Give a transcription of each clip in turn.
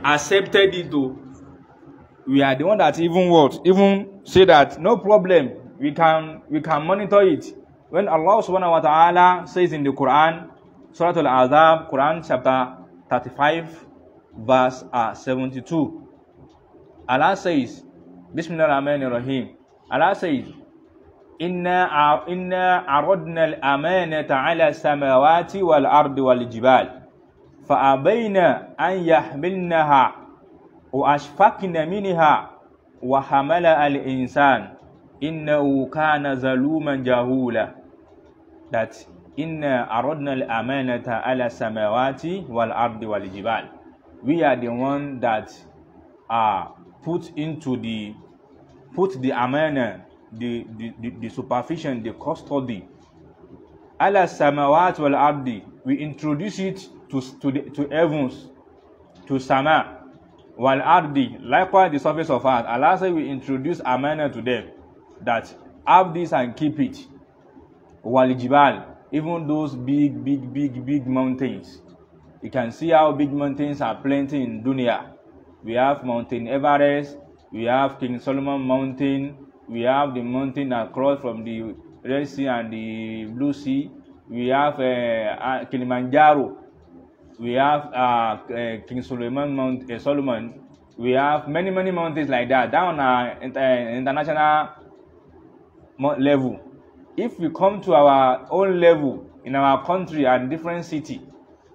accepted it though. We are the one that even say that no problem, we can monitor it. When Allah subhanahu wa ta'ala says in the Quran, Surah Al-Azab, Quran chapter 35, verse 72, Allah says, Bismillahirrahmanirrahim. Allah says, Inna aradna al-amanata ala samawati wal ardi wal jibal fa'abayna an yahmilnaha wa ashfaqna minha wa hamala al-insan innahu kana zaluman jahula. That inna aradna al-amanata ala samawati wal ardi wal jibal. We are the one that put the amanah, the supervision, the custody. Ala samawat wal ardi, we introduce it to heavens, to sama, wal ardi, likewise the surface of earth. Allah says we introduce amanah to them, that have this and keep it. Wal jibal, even those big mountains. You can see how big mountains are plenty in dunya. We have Mountain Everest, we have King Solomon Mountain, we have the mountain that cross from the Red Sea and the Blue Sea, we have Kilimanjaro, we have King Solomon, we have many mountains like that, down international level. If we come to our own level, in our country and different city,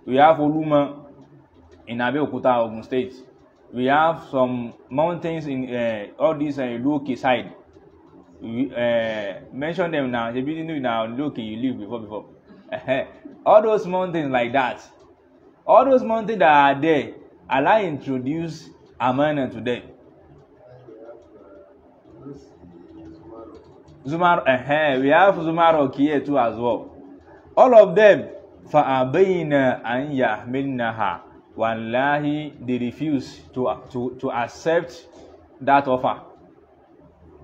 we have Oluma in Abeokuta, Ogun State. We have some mountains in all these Loki side. We mention them now. If you didn't know now, Loki, you live before. All those mountains like that. All those mountains that are there, Allah introduce Amanah to them. Zumar, we have Zumarok here too as well. All of them, فَأَبَيْنَا أَنْ يَحْمِلْنَهَا. Wallahi, they refuse to accept that offer.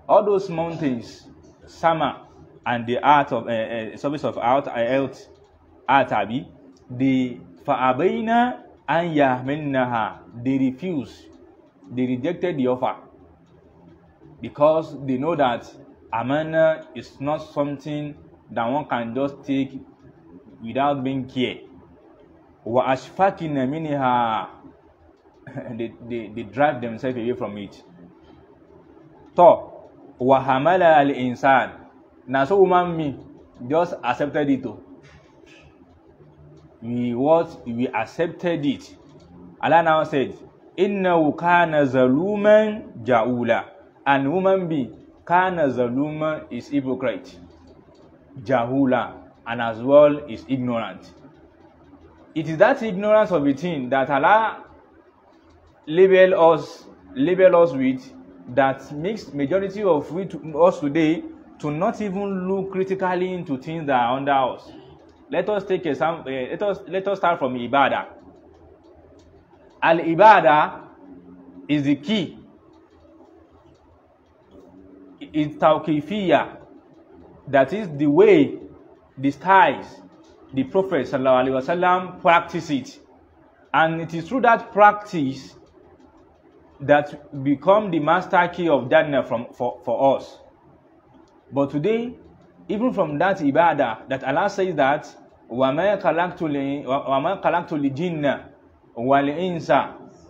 All those mountains, Sama and the art of service of health, the فَأَبَيْنَا أَنْ يَحْمِلْنَهَا. They refuse. They rejected the offer because they know that Amanah is not something that one can just take without being care. Wa ashfaqina minha. They drive themselves away from it. So, wa hamala al insan. Now so woman me just accepted it too. We accepted it. Allah now said, Innahu kana zaluman ja'ula. And woman be kana zaluma is hypocrite. Jahula, and as well is ignorant. It is that ignorance of a thing that Allah label us with that makes majority of us today to not even look critically into things that are under us. Let us take example. Let us start from ibadah. Al ibadah is the key. It's tawqifiyya. That is the way, the styles, the Prophet ﷺ practice it. And it is through that practice that become the master key of Jannah for us. But today, even from that ibadah, that Allah says that وَمَا خَلَقْتُ الْجِنَّ وَالْإِنسَ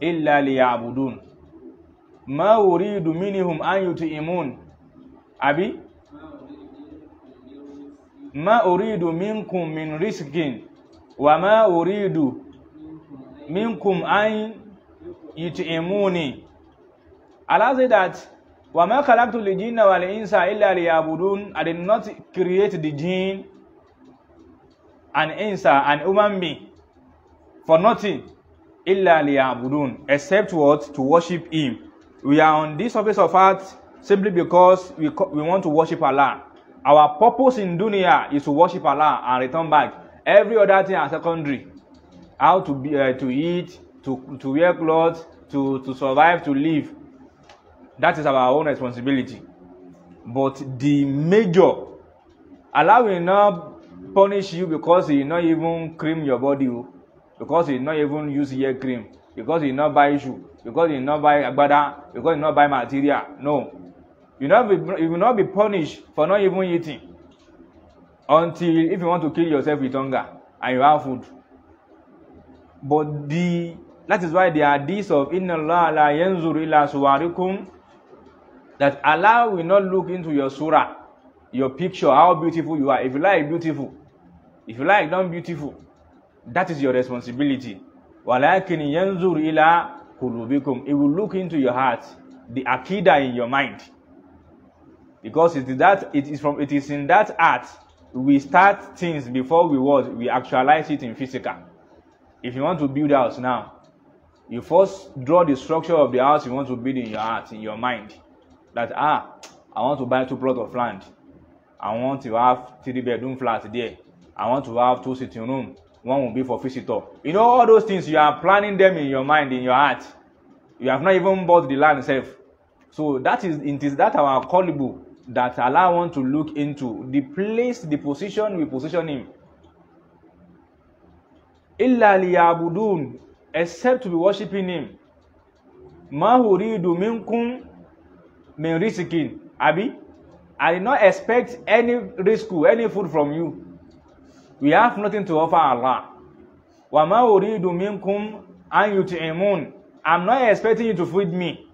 إِلَّا لِيَعْبُدُونَ مَا أُرِيدُ مِنْهُمْ أَنْ يُطْعِمُونَ Abi Ma uridu minkum min rizqin wa ma uridu minkum an yut'imuni. Allah said that wa ma khalaqtu al-jinna wal insa illa liya'budun. I did not create the jinn and insa and human being for nothing, illa liya'budun, except what? To worship him. We are on this surface of earth simply because we want to worship Allah. Our purpose in dunya is to worship Allah and return back. Every other thing is secondary. How to be, to eat, to wear clothes, to survive, to live. That is our own responsibility. But the major, Allah will not punish you because He will not even cream your body, because He will not even use hair cream. because you not buy shoe, because you not buy ibadah, because you not buy material. No. You will not be punished for not even eating until if you want to kill yourself with hunger and you have food. But that is why the hadith of Inna Allah la yanzur ila suwarikum, that Allah will not look into your surah, your picture, how beautiful you are. If you like beautiful, if you like not beautiful, that is your responsibility. Walakin yanzur ila qulubikum, it will look into your heart, the akidah in your mind. Because it is in that heart we start things before we actualize it in physical. If you want to build a house now, you first draw the structure of the house you want to build in your heart, in your mind. That I want to buy 2 plots of land. I want to have 3-bedroom flat there. I want to have 2 sitting rooms. One will be for visitor. You know, all those things, you are planning them in your mind, in your heart. You have not even bought the land itself. So it is that our callable that Allah wants to look into, the place, the position we position him. Illa liyabudun, except to be worshipping him. Ma huridu minkum min rizqin. Abi, I did not expect any risk, any food from you. We have nothing to offer Allah. Wa ma uridu minkum an yut'imun. I'm not expecting you to feed me.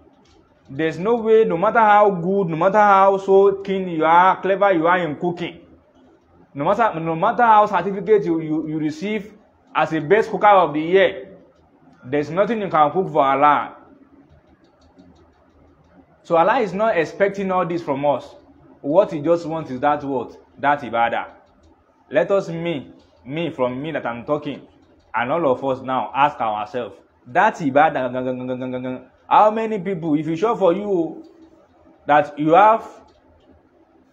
There's no way, no matter how good, no matter how so keen you are, clever you are in cooking, no matter how certificate you receive as a best cooker of the year, there's nothing you can cook for Allah. So Allah is not expecting all this from us. What he just wants is that what? That ibadah. Let us, me that I'm talking, and all of us now ask ourselves, that ibadah, how many people, if you show for you that you have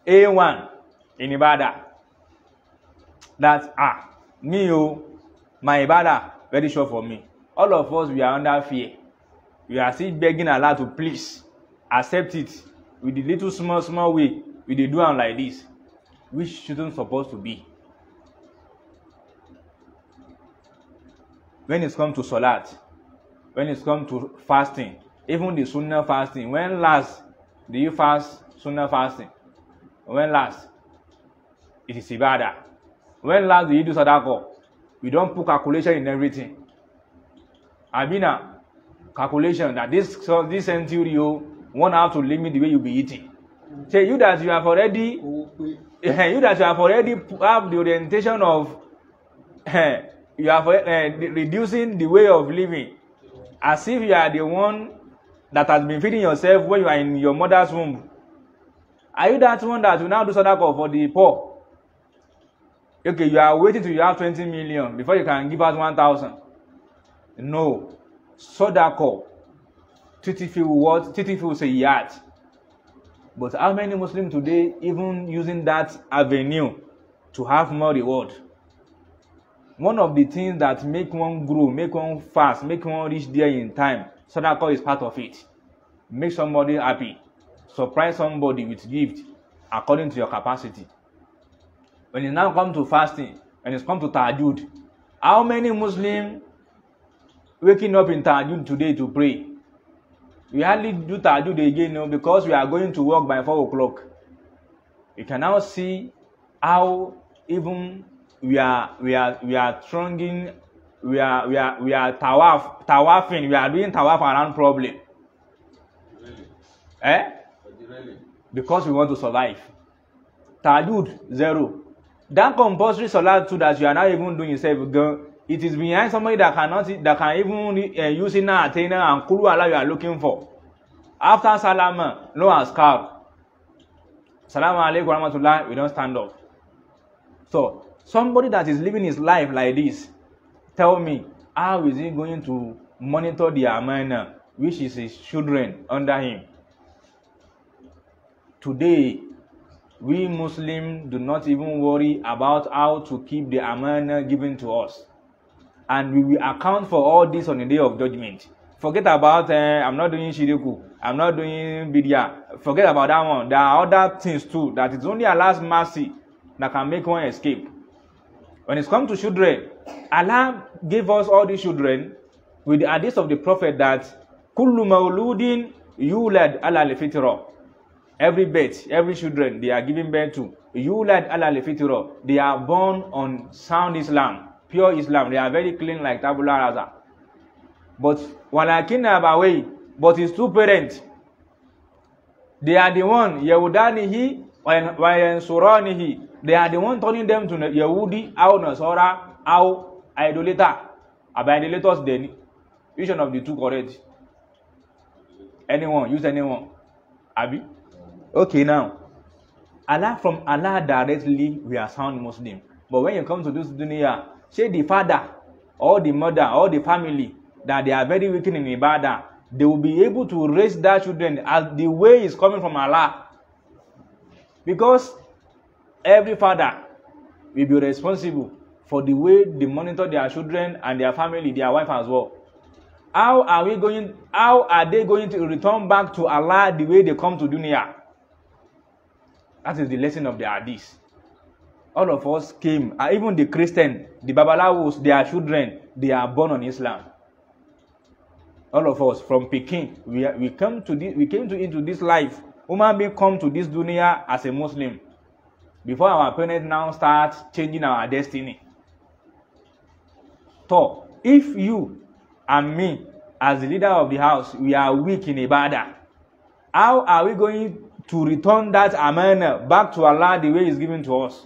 A1 in ibadah, that my ibadah very sure for me. All of us, we are under fear. We are still begging Allah to please accept it with the little small way we do them like this, which shouldn't supposed to be. When it's come to salat, when it's come to fasting, even the sunnah fasting, when last do you fast sunnah fasting? When last? It is ibadah. When last do you do sadaqah? We don't put calculation in everything. Abina, calculation that this century you won't have to limit the way you be eating. Say you that you have already have the orientation of you have reducing the way of living, as if you are the one that has been feeding yourself when you are in your mother's womb. Are you that one that will now do sadaqah for the poor? Okay, you are waiting till you have 20 million before you can give out 1,000. No. Sadaqah. Titifi say yat. But how many Muslims today even using that avenue to have more reward? One of the things that make one grow, make one fast, make one reach there in time, sadaqah is part of it. Make somebody happy. Surprise somebody with gift according to your capacity. When it now comes to fasting, when it comes to tahajjud, how many Muslims waking up in tahajjud today to pray? We hardly do tahajjud again because we are going to work by 4 o'clock. You can now see how even we are thronging, we are tawafing, we are doing tawaf around problem. Really? Because we want to survive. Tahajjud, 0. That compulsory salat too that you are not even doing yourself, it is behind somebody that can even use it now, and kulu Allah you are looking for. After salama, no askar. Salamu alaikum warahmatullah, we don't stand up. So somebody that is living his life like this, tell me, how is he going to monitor the Amanah, which is his children under him? Today, we Muslims do not even worry about how to keep the Amanah given to us. And we will account for all this on the day of judgment. Forget about, I'm not doing shiriku, I'm not doing bidya. Forget about that one. There are other things too, that it's only Allah's mercy that can make one escape. When it comes to children, Allah gave us all these children with the hadith of the Prophet that kullu mawludin yulad ala al-fitra. Every birth, every children they are giving birth to, yulad ala al-fitra. They are born on sound Islam, pure Islam. They are very clean like tabula rasa. But walakin abaway, but his two parents, they are the one yahudanihi wa yansuranihi. They are the one turning them to Yahudi, or Nasara, or idolater. Idolaters then. Which one of the two correct? Anyone, use anyone. Abi? Okay, now. From Allah directly, we are sound Muslim. But when you come to this dunya, say the father, or the mother, or the family, that they are very wicked in ibadah, they will be able to raise their children as the way is coming from Allah. Because every father will be responsible for the way they monitor their children and their family, their wife as well. How are they going to return back to Allah the way they come to dunya? That is the lesson of the hadith. All of us came, even the Christian, the Babalawos, their children, they are born on Islam. All of us from Peking, we came into this life. Human being come to this dunya as a Muslim. Before our parents now start changing our destiny. So, if you and me, as the leader of the house, we are weak in ibadah, how are we going to return that Amanah back to Allah the way it's given to us?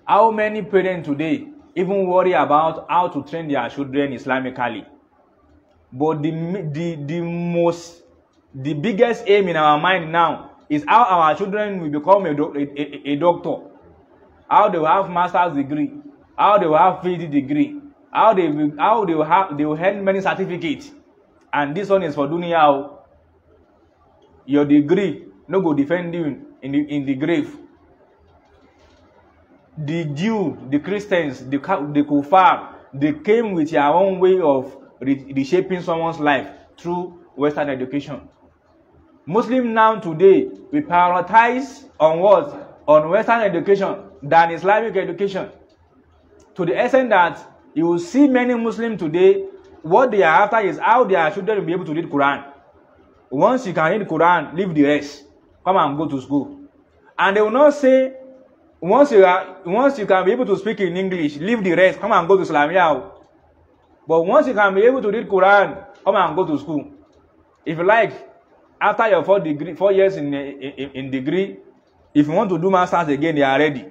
How many parents today even worry about how to train their children Islamically? But the biggest aim in our mind now is how our children will become a doctor, how they will have master's degree, how they will have PhD degree, how they will have many certificates, and this one is for dunya. Your degree no go defend you in the grave. The Jew, the Christians, the kuffar, they came with their own way of reshaping someone's life through Western education. Muslim now today, we prioritize on what? On Western education than Islamic education. To the extent that you will see many Muslims today, what they are after is how their children will be able to read Quran. Once you can read Quran, leave the rest. Come and go to school. And they will not say, once you can be able to speak in English, leave the rest. Come and go to Islamia. But once you can be able to read Quran, come and go to school. If you like, after your 4 years in degree, if you want to do masters again, they are ready.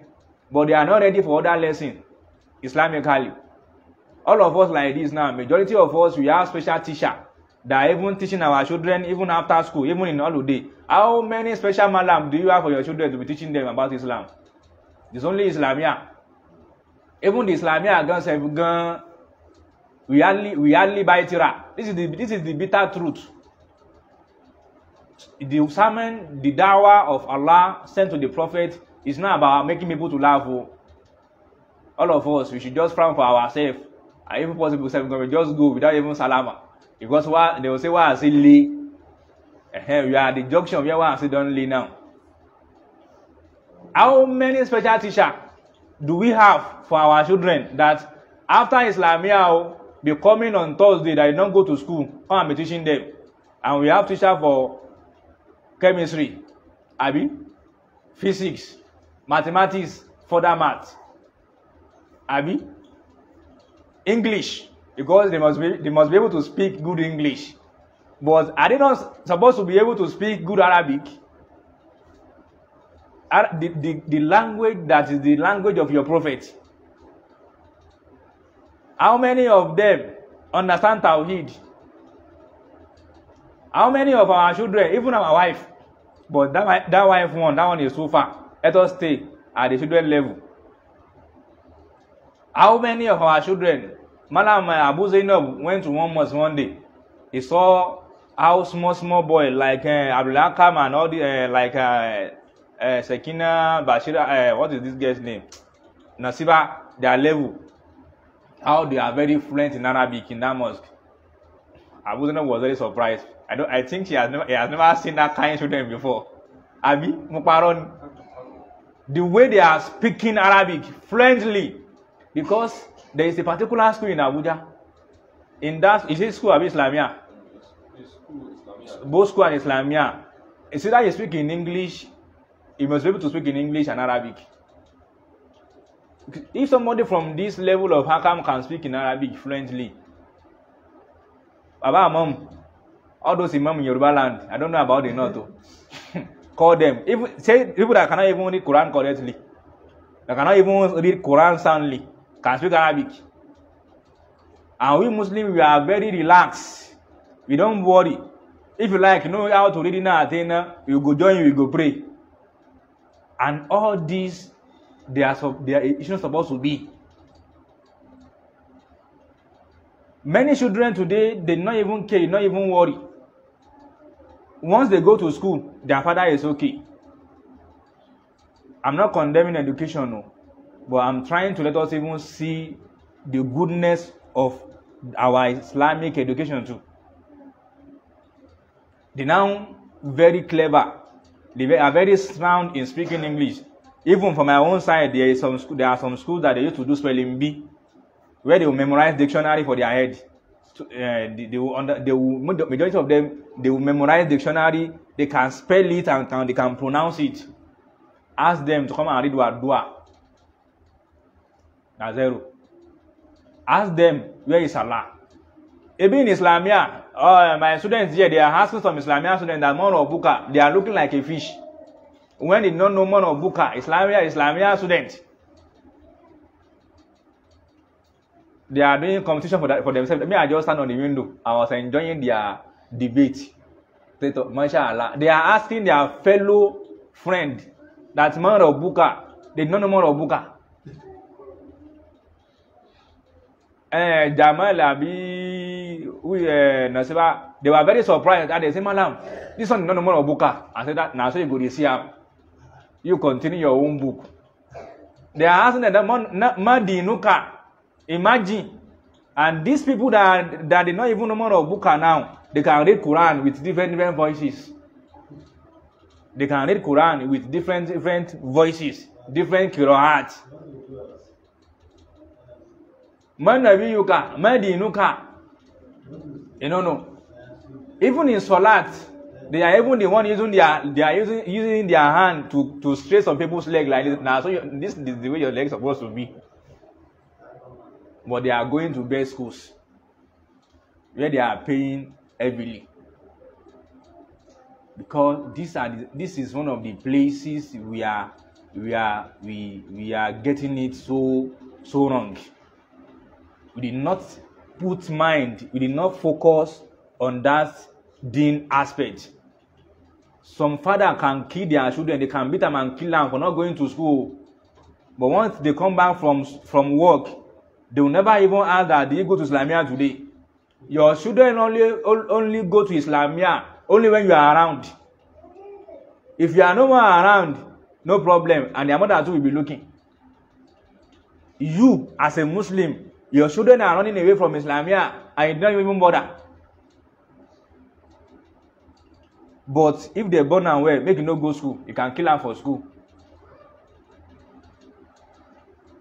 But they are not ready for other lessons, Islamically. All of us like this now, majority of us, we have special teacher that are even teaching our children, even after school, even in holiday. How many special malam do you have for your children to be teaching them about Islam? It's only Islamia. Even the Islamia guns we hardly buy tira. This is the bitter truth. The sermon, the Daw'ah of Allah sent to the Prophet is not about making people to laugh. All of us, we should just frown for ourselves. And if possible, we just go without even salama. Because they will say, why I say li? We are at the junction where I say don't li now. How many special teachers do we have for our children that after Islamia be coming on Thursday that they don't go to school, come and be teaching them? And we have teacher for chemistry, physics, mathematics, further math, English, because they must be able to speak good English. But are they not supposed to be able to speak good Arabic? The language that is the language of your prophet. How many of them understand Tawheed? How many of our children, even our wife, but that one is so far. Let us stay at the children level. How many of our children, Malam Abu Zainab went to one mosque one day. He saw how small boy like Abdullah Kam and all the Sekina Bashira, what is this guy's name? Nasiba, their level. How they are very fluent in Arabic in that mosque. Abu Zainab was very surprised. I think he has never seen that kind of children before. Abi Muparon, the way they are speaking Arabic fluently, because there is a particular school in Abuja. In that, is it school or Islamia? It's school, Islamia. Both school and Islamia. It's either you speak in English, you must be able to speak in English and Arabic. If somebody from this level of Hakam can speak in Arabic fluently, Baba Mom, all those imam in Yoruba land, I don't know about the North. Call them. If say people that cannot even read Quran correctly, that cannot even read Quran soundly, can speak Arabic. And we Muslims, we are very relaxed. We don't worry. If you like, know how to read in Athena, you go join, you go pray. And all these, they are it's not supposed to be. Many children today, they not even care, not even worry. Once they go to school, their father is okay. I'm not condemning education, no, but I'm trying to let us even see the goodness of our Islamic education too. They now very clever. They are very sound in speaking English. Even from my own side, there are some schools that they used to do spelling bee, where they will memorize dictionary for their head. Majority of them, they will memorize dictionary. They can spell it and they can pronounce it. Ask them to come and read Daw'ah. That's zero. Ask them, where is Allah? Even in Islamia, my students here, they are asking some Islamia students that man of Buka, they are looking like a fish. When they don't know man of Buka, Islamia student, they are doing competition for themselves. Me, I just stand on the window. I was enjoying their debate. Mashallah. They are asking their fellow friend that man of Buka, they don't know man of Buka. Jamal Abi, Nasiba, they were very surprised that they said, Madam, this one is not no more of Buka. I said that now, so you go to see him. You continue your own book. They are asking that Madinuka, imagine, and these people that they not even know more of Buka now, they can read Quran with different voices. They can read Quran with different voices, different qira'at. Manabiyuka, Madinuka. You know. Even in Salat, they are even the one using their hand to straight some people's leg like this. Now, so this is the way your legs are supposed to be. But they are going to best schools where they are paying heavily. Because this is one of the places we are getting it so wrong. We did not put mind, we did not focus on that deen aspect. Some father can kill their children, they can beat them and kill them for not going to school. But once they come back from work, they will never even ask that, did you go to Islamia today? Your children only go to Islamia only when you are around. If you are no more around, no problem, and their mother too will be looking. You, as a Muslim, your children are running away from Islamia and you don't even bother. But if they're born and well, make it no go school. You can kill them for school.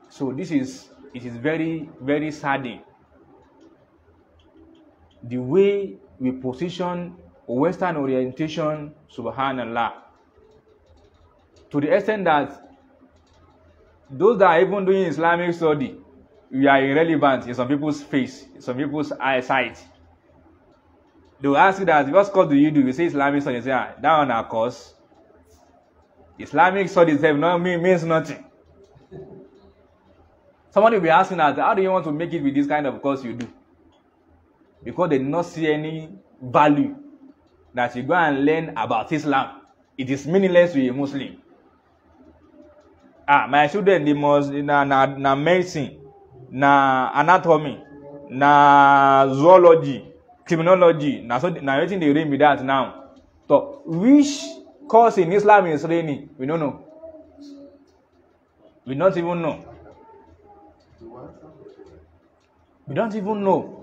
So it is very, very saddening. The way we position Western orientation, subhanallah, to the extent that those that are even doing Islamic study, we are irrelevant in some people's face, in some people's eyesight. They will ask you that, what course do you do? You say Islamic studies. You say, that one our course. Islamic studies means nothing. Somebody will be asking us, how do you want to make it with this kind of course you do? Because they do not see any value that you go and learn about Islam. It is meaningless to a Muslim. My children, they must na medicine, na anatomy, na zoology, criminology, na everything they read with that now. So which course in Islam is raining? We don't know. We don't even know. We don't even know.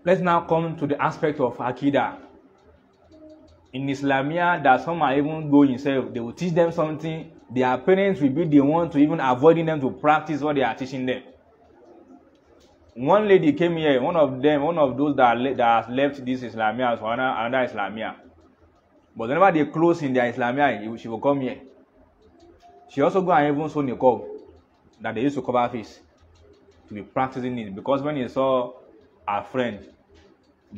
Let's now come to the aspect of Aqidah. In Islamia, that some are even going himself, they will teach them something. Their parents will be the one to even avoiding them to practice what they are teaching them. one lady came here, one of those that has left this Islamia for another Islamia. But whenever they close in their Islamia, she will come here. She also go and even sew niqab that they used to cover her face to be practicing it, because when he saw her friend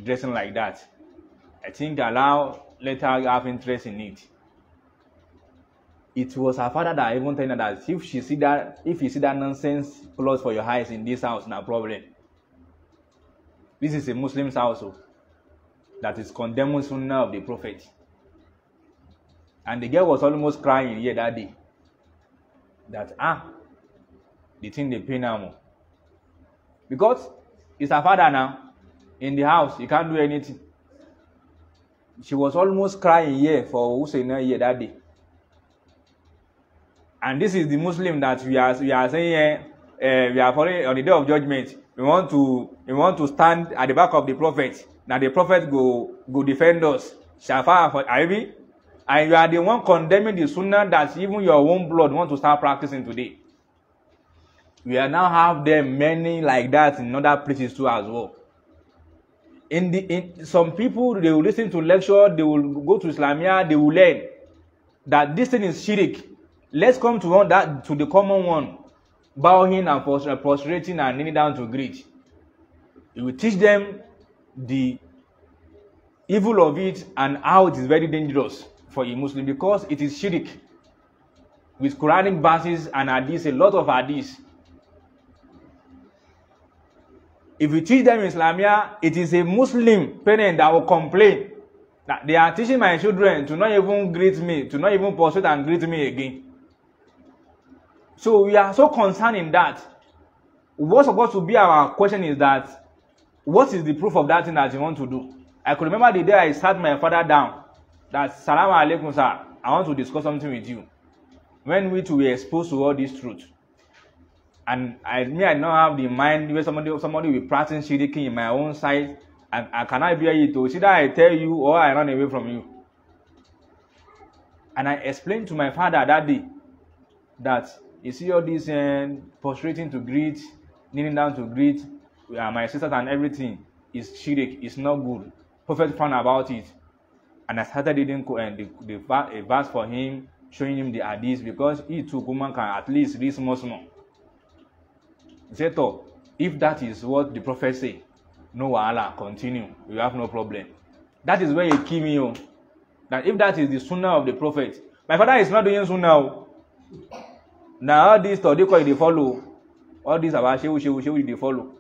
dressing like that, I think Allah let her have interest in it. It was her father that even told her that if you see that nonsense clothes for your eyes in this house, no problem. This is a Muslim's house that is condemning Sunnah of the Prophet. And the girl was almost crying here that day. That the thing they pay now. Because it's her father now in the house, he can't do anything. She was almost crying here for Hussein here that day. And this is the Muslim that we are saying we are following on the day of judgment. We want to stand at the back of the Prophet. Now the Prophet go defend us. Shafa for Ivy. And you are the one condemning the Sunnah that even your own blood want to start practicing today. We are now have them many like that in other places too as well. In some people, they will listen to lecture, they will go to Islamia, they will learn that this thing is shirk. Let's come to the common one, bowing and prostrating and kneeling down to greet. It will teach them the evil of it and how it is very dangerous for a Muslim, because it is shirk with Quranic verses and hadith, a lot of hadith. If you teach them in Islamia, it is a Muslim parent that will complain that they are teaching my children to not even greet me, to not even prostrate and greet me again. So we are so concerned in that. What's supposed to be our question is that, what is the proof of that thing that you want to do? I could remember the day I sat my father down, that Salaam alaikum sir, I want to discuss something with you. When we two were exposed to all this truth. And I not have the mind where somebody will practice shirking in my own side, and I cannot bear it to see that I tell you or I run away from you. And I explained to my father that day that you see all this prostrating to greet, kneeling down to greet my sisters and everything is shirk, it's not good. Prophet found about it. And I started reading a verse for him, showing him the hadith, because he too can at least read small. He said, oh, if that is what the Prophet say, no wahala, continue, you have no problem. That is where he key me. That if that is the Sunnah of the Prophet, my father is not doing Sunnah. Now all these study they follow, all these about shehu they follow.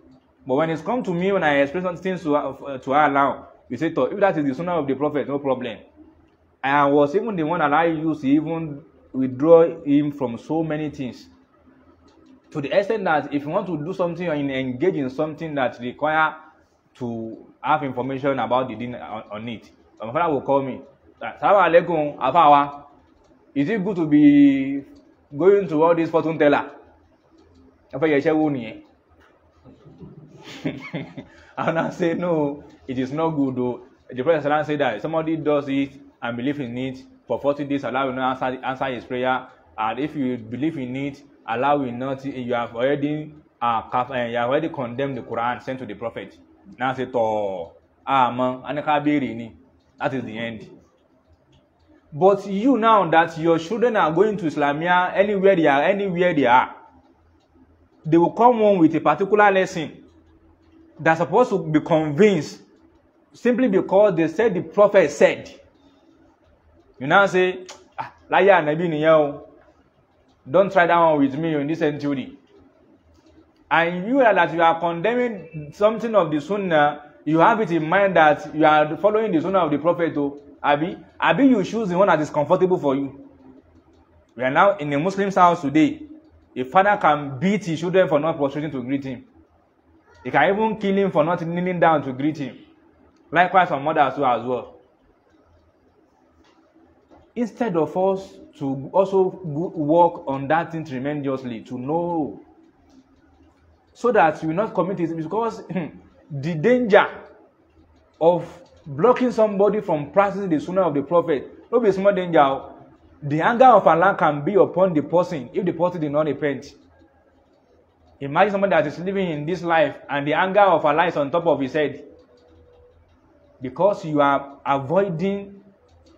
But when it's come to me, when I explain some things to her now, we say, if that is the Sunnah of the Prophet, no problem. I was even the one that I used to even withdraw him from so many things. To the extent that if you want to do something or engage in something that require to have information about the deen on it, my father will call me. Assalamu alaikum, Afawa. Is it good to be going to all these fortune teller? And I say, no, it is not good though. The Prophet said that if somebody does it and believe in it, for 40 days Allah will not answer his prayer. And if you believe in it, Allah will not, you have already condemned the Quran sent to the Prophet. Now say, that is the end. But you now that your children are going to Islamia, anywhere they are, they will come home with a particular lesson. They're supposed to be convinced simply because they said the Prophet said. You now say, don't try that one with me in this century. And you are that you are condemning something of the Sunnah, you have it in mind that you are following the Sunnah of the Prophet. Abi you choose the one that is comfortable for you. We are now in a Muslim's house today. A father can beat his children for not prostrating to greet him. He can even kill him for not kneeling down to greet him. Likewise, some mothers too as well. Instead of us to also work on that thing tremendously, to know, so that we will not commit it, because the danger of blocking somebody from practicing the Sunnah of the Prophet, no be small danger. The anger of Allah can be upon the person if the person did not repent. Imagine somebody that is living in this life and the anger of Allah is on top of his head. Because you are avoiding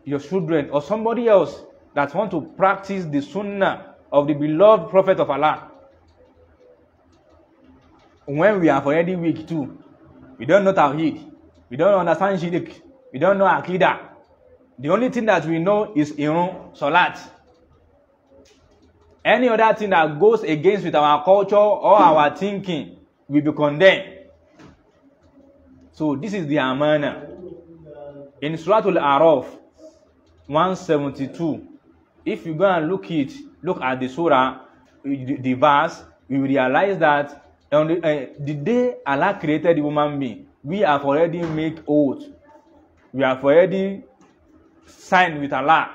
your children or somebody else that want to practice the sunnah of the beloved Prophet of Allah. When we are already weak too, we don't know Tawheed, we don't understand Shirk, we don't know Aqidah. The only thing that we know is Irun, Salat. Any other thing that goes against with our culture or our thinking will be condemned. So this is the Amanah. In Surah Al-Araf 172, if you go and look at the surah, the verse, you will realize that on the day Allah created the human being, we have already made oath. We have already signed with Allah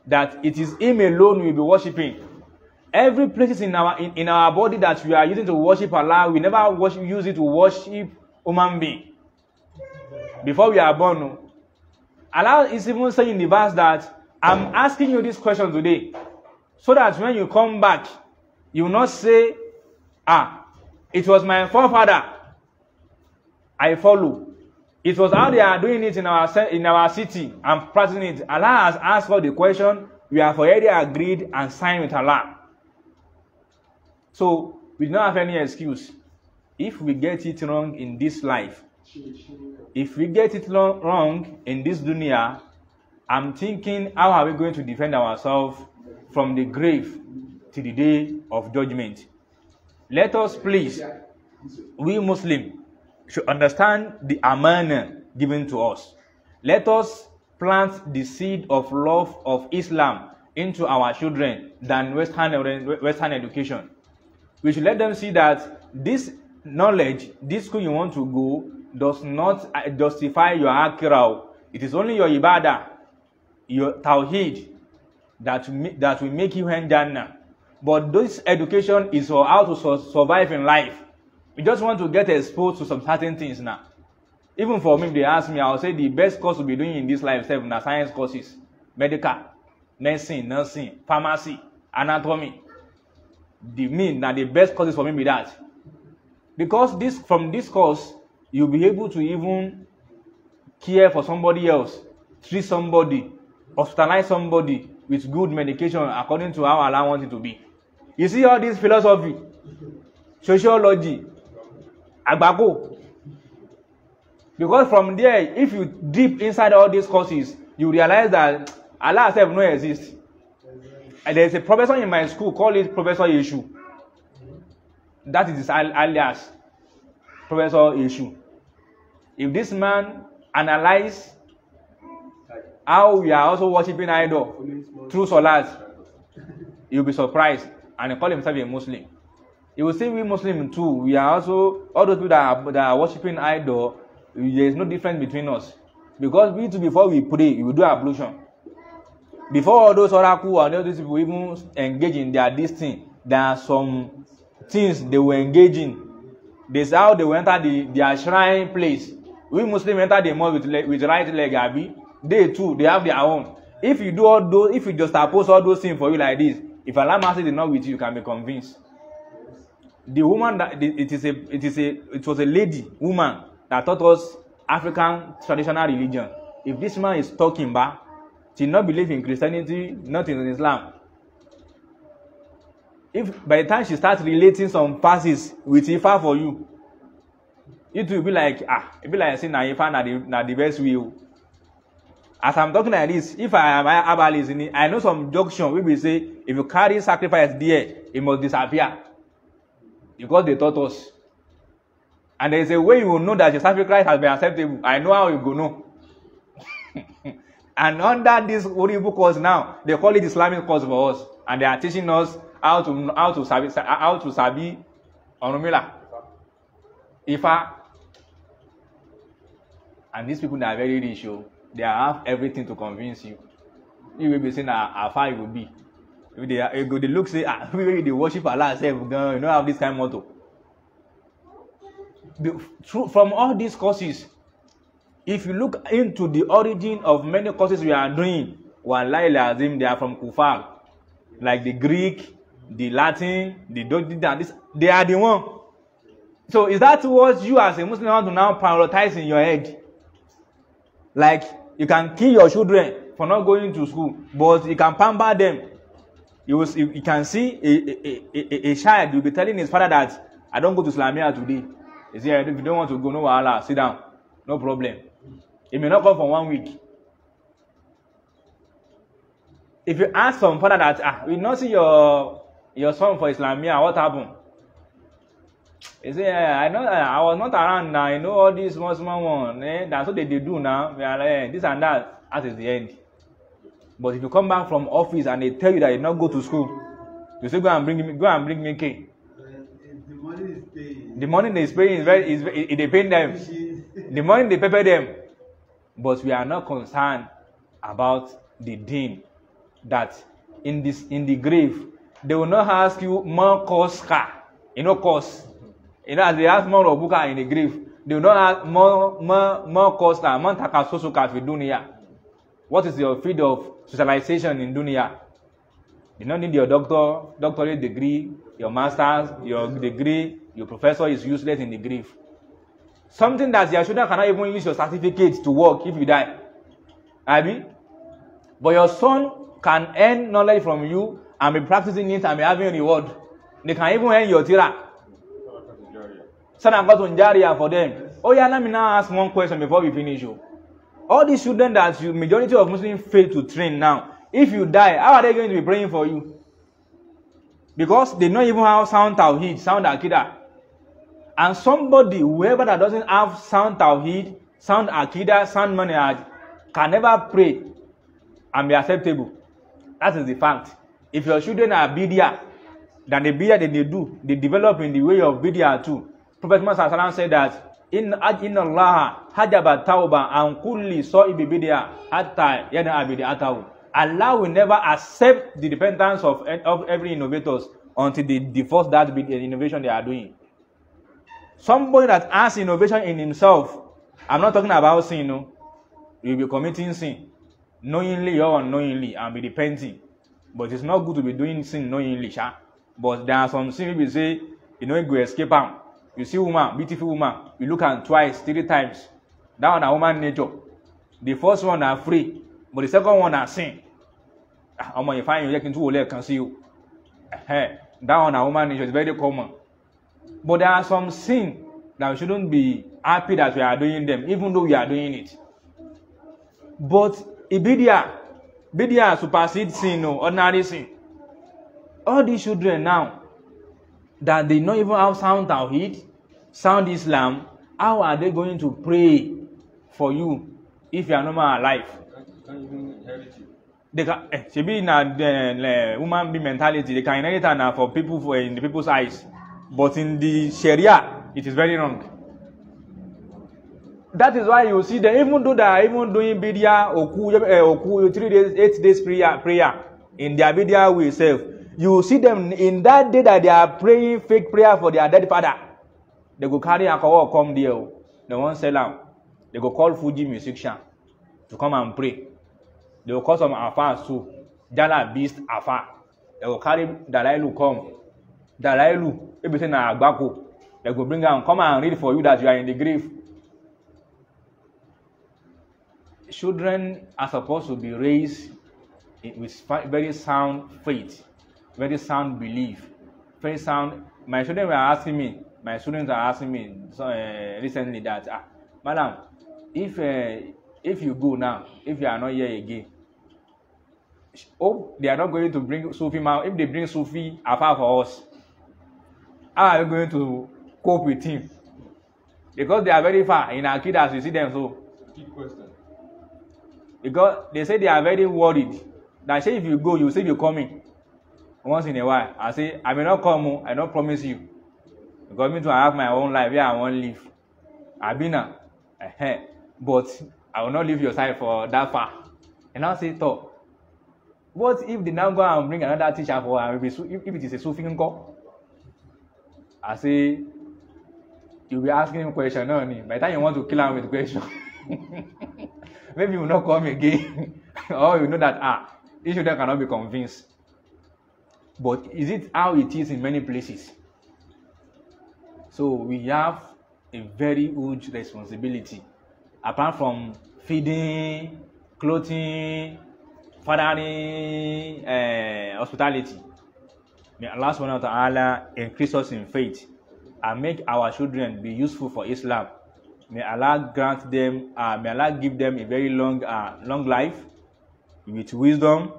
that it is Him alone we will be worshiping. Every place in our body that we are using to worship Allah, we never use it to worship human being. Before we are born, no. Allah is even saying in the verse that I'm asking you this question today, so that when you come back, you will not say, it was my forefather, I follow. It was how they are doing it in our city, I'm practicing it. Allah has asked for the question, we have already agreed and signed with Allah. So we don't have any excuse. If we get it wrong in this life, if we get it wrong in this dunya, I'm thinking, how are we going to defend ourselves from the grave to the day of judgment? Let us please, we Muslims, should understand the Amanah given to us. Let us plant the seed of love of Islam into our children than Western education. We should let them see that this knowledge, this school you want to go, does not justify your akhirah. It is only your ibadah, your tawheed, that will make you earn Jannah. But this education is for how to survive in life. We just want to get exposed to some certain things now. Even for me, if they ask me, I will say the best course to be doing in this life is science courses, medical, medicine, nursing, pharmacy, anatomy. The best courses for me be that. Because from this course, you'll be able to even care for somebody else, treat somebody, hospitalize somebody with good medication according to how Allah wants it to be. You see all this philosophy, sociology, agbako. Because from there, if you deep inside all these courses, you realize that Allah itself no exists. And there is a professor in my school, call it Professor Yeshu. That is his alias, Professor Yeshu. If this man analyze how we are also worshiping idol through salat, you'll be surprised, and he call himself a Muslim. You will see we Muslims too, we are also, all those people that are worshiping idol, there is no difference between us. Because we too, before we pray, we will do ablution. Before all those oracle and all those people even engage in this thing, there are some things they were engaging. This is how they will enter their shrine place. We Muslims enter the mosque with right leg, Abi. They too, they have their own. If you do all those, if you just oppose all those things for you like this, if Allah Mercy is not with you, you can be convinced. The woman that it was a lady woman that taught us African traditional religion. If this man is talking back, she not believe in Christianity, not in Islam. If by the time she starts relating some passages with Ifa for you, it will be like it be like saying na Ifa na the best way. As I'm talking like this, if I am herbalist in it, I know some junction we will say if you carry sacrifice there, it must disappear. Because they taught us. And there is a way you will know that your sacrifice has been acceptable. I know how you go know. And under this horrible course now, they call it Islamic course for us, and they are teaching us how to sabi Onumila, Ifa, and these people that are very rich, they have everything to convince you. You will be saying how far it will be. If they look say maybe they worship Allah self, you don't have this kind of motto. From all these courses, if you look into the origin of many courses we are doing, wallahi lazim, they are from Kufar, like the Greek, the Latin, the Dodi, They are the one. So is that what you as a Muslim want to now prioritize in your head? Like, you can kill your children for not going to school, but you can pamper them. You can see a child will be telling his father that, I don't go to Islamia today. He say, if you don't want to go, no wahala, sit down. No problem. It may not come for 1 week. If you ask some father that, we not see your son for Islamia, what happened? He say, I know, I was not around now. I know all these small ones. That's what they do now. They are this and that. That is the end. But if you come back from office and they tell you that you not go to school, you say, go and bring me cake. The money is paying. The money they is paying they pay them. The money they pay them. But we are not concerned about the deen that in the grave they will not ask you more cost car. You know cost. You know, as they ask more buka in the grave, they will not ask more cost car, more takasosuka for dunya. What is your field of socialization in dunya? You don't need your doctorate degree, your master's, your degree, your professor is useless in the grave. Something that your children cannot even use your certificate to work if you die. Abi? But your son can earn knowledge from you and be practicing it and be having a reward. They can even earn your tira. Sadaqatun Jariyah for them. Oh yeah, let me now ask one question before we finish. All these children that majority of Muslims fail to train now, if you die, how are they going to be praying for you? Because they don't even have sound tawheed, sound akidah. And somebody, whoever that doesn't have sound tawheed, sound akidah, sound manhaj, can never pray and be acceptable. That is the fact. If your children are bid'ah, then the bid'ah that they do, they develop in the way of bid'ah too. Prophet Muhammad said that, Inna Allah hajaba tawba an kulli sa'ibi bid'ah hatta yada'a bid'atahu. Allah will never accept the repentance of every innovators until they divorce that innovation they are doing. Somebody that has innovation in himself, I'm not talking about sin, no. You'll be committing sin, knowingly or unknowingly, and be repenting. But it's not good to be doing sin knowingly, sha. But there are some sins we say, you know, you go escape them. You see woman, beautiful woman, you look at twice, 3 times. That one a woman nature. The first one are free, but the second one are sin. You find you into a can see you. That one a woman nature is very common. But there are some sin that we shouldn't be happy that we are doing them, even though we are doing it. But bidia supersedes sin, no, ordinary sin. All these children now, that they don't even have sound tawheed, sound Islam, how are they going to pray for you if you are no more alive? Can't even inherit you. They can, she be in a woman being mentality. They can inherit her for people in the people's eyes, but in the Sharia, it is very wrong. That is why you see them, even though they are even doing bidya, oku 3 days, 8 days prayer in their bidya way itself. You see them in that day that they are praying fake prayer for their dead father. They go carry alcohol, come there. They won't sell out. They go call Fuji musician to come and pray. They will call some afars too. Jala beast afar. They will carry Dalailu come. Dalailu, everything na agbako. They go bring am, come and read for you that you are in the grave. Children are supposed to be raised with very sound faith, very sound belief, very sound. My students are asking me recently that, madam, if you go now, if you are not here again, they are not going to bring Sufi now. If they bring Sufi afar for us, how are we going to cope with him? Because they are very far in our kids as we see them. So, Keep question. Because they say they are very worried. That say if you go, you say you're coming. Once in a while, I say, I may not come, I don't promise you. Because me to have my own life where I won't live. I've been but I will not leave your side for that far. And I'll say, what if they now go and bring another teacher for her? If it is a Sufi call? I say, you'll be asking him questions, no? By the time you want to kill him with questions, maybe you will not come again. Or you know that, these children cannot be convinced. But is it how it is in many places? So we have a very huge responsibility. Apart from feeding, clothing, fathering, hospitality. May Allah subhanahu wa ta'ala increase us in faith and make our children be useful for Islam. May Allah grant them, may Allah give them a very long life with wisdom,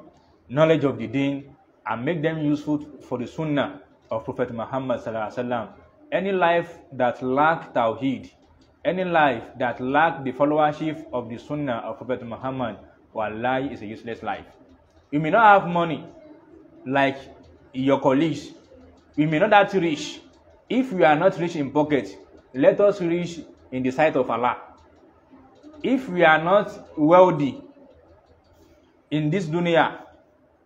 knowledge of the deen, and make them useful for the sunnah of Prophet Muhammad sallallahu alaihi wasallam. Any life that lack tawheed, any life that lack the followership of the sunnah of Prophet Muhammad, wallahi, is a useless life. You may not have money like your colleagues. We may not that rich. If we are not rich in pocket, let us rich in the sight of Allah. If we are not wealthy in this dunya,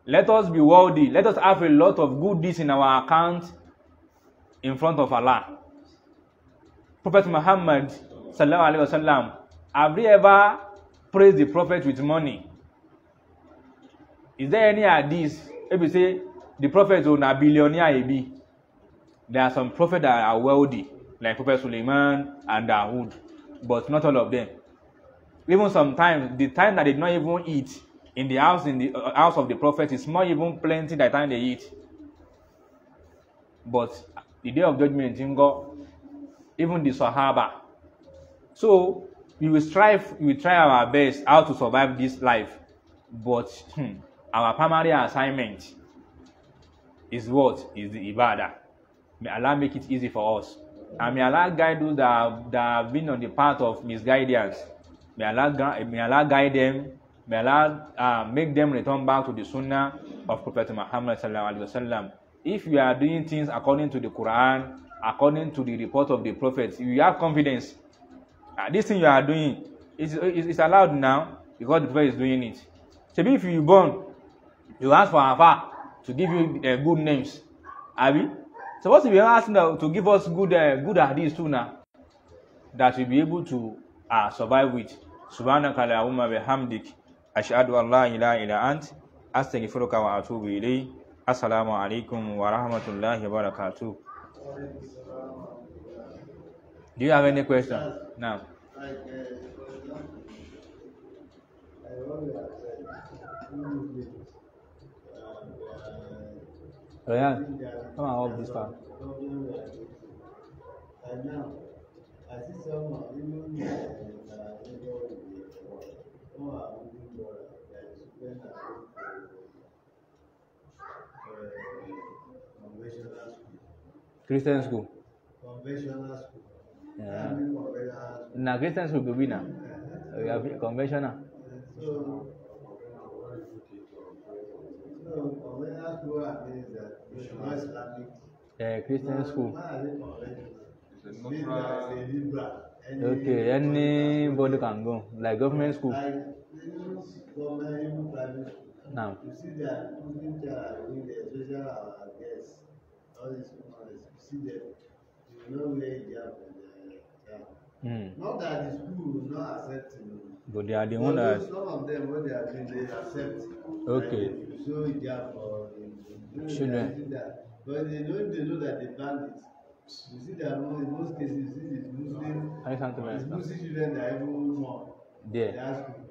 let us be wealthy. Let us have a lot of good deeds in our account in front of Allah. Prophet Muhammad sallallahu alaihi wasallam, have you ever praised the Prophet with money? Is there any hadith? If you say the Prophet is a billionaire, there are some prophets that are wealthy, like Prophet Suleiman and Dawood, but not all of them. Even sometimes, the time that they did not even eat in the house of the Prophet is not even plenty the time they eat. But the day of judgment in God, even the Sahaba. So we will try our best how to survive this life, but our primary assignment is what? Is the ibadah. May Allah make it easy for us. And may Allah guide those that have been on the path of misguidance. May Allah guide them. May Allah make them return back to the sunnah of Prophet Muhammad sallallahu alaihi wasallam. If you are doing things according to the Quran, according to the report of the Prophet, you have confidence. This thing you are doing is allowed now because the Prophet is doing it. So if you born, you ask for Afa to give you good names. Abi? So what if you ask to give us good hadiths too now, that we'll be able to survive with. Subhanaka Allahumma bihamdik, ashhadu an la ilaha illa ant, astaghfiruka wa atubu ilayk. Assalamu alaikum wa rahmatullahi wa barakatuh. Do you have any questions now? Yeah, come on, hold this part. And now, I see someone, even conventional school. Christian school. Conventional school. Yeah. Now Christian school will be now. We have conventional. So conventional school means that it's not Islamic. Christian school. Okay, anybody can go. Like government school. Like government, private school. Now. You see that Muslim child are doing the social guests, all these people, you see them, you know where they are from the child. Not that the school will not accept him. But they are the one that. Some of them, what they are doing, they accept. Okay. Like, so hijab for children. But they know that they banned it. You see that in most cases, you see these Muslim children that are even more. There. They ask people.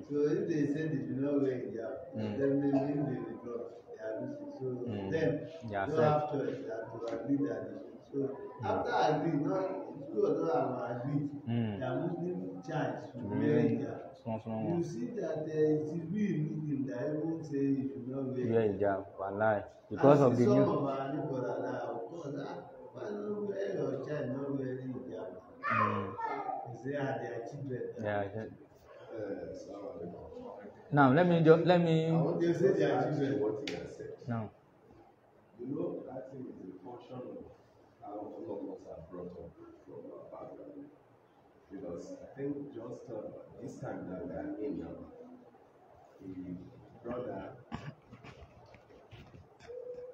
So if they say they do not wear hijab, then they withdraw. They are Muslim. So then you don't have choice to agree that. So after agree, school or not agree, that Muslim child should wear hijab. You see that it is we Muslim that everyone say you should not wear hijab. Wallahi. Because of the new. Some of our neighbors are like, of course, why don't wear your child not wearing hijab? They say, they are children. Yeah. Now let me. I want to say they are children. What he has said. No. You know, that thing is a function of how all of us are brought up from our background. Because I think just this time that we are in now, a brother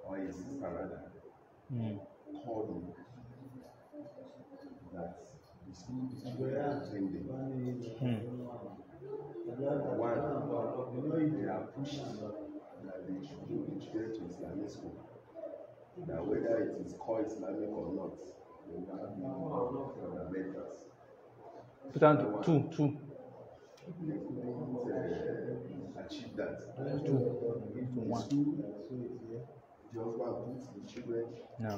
or a sister rather called me that the school is attending. One, they are pushed that they should do the children to Islamic school. That whether it is called Islamic or not, then you have the fundamentals. Put on two. Achieve that. One. The husband puts the children. No.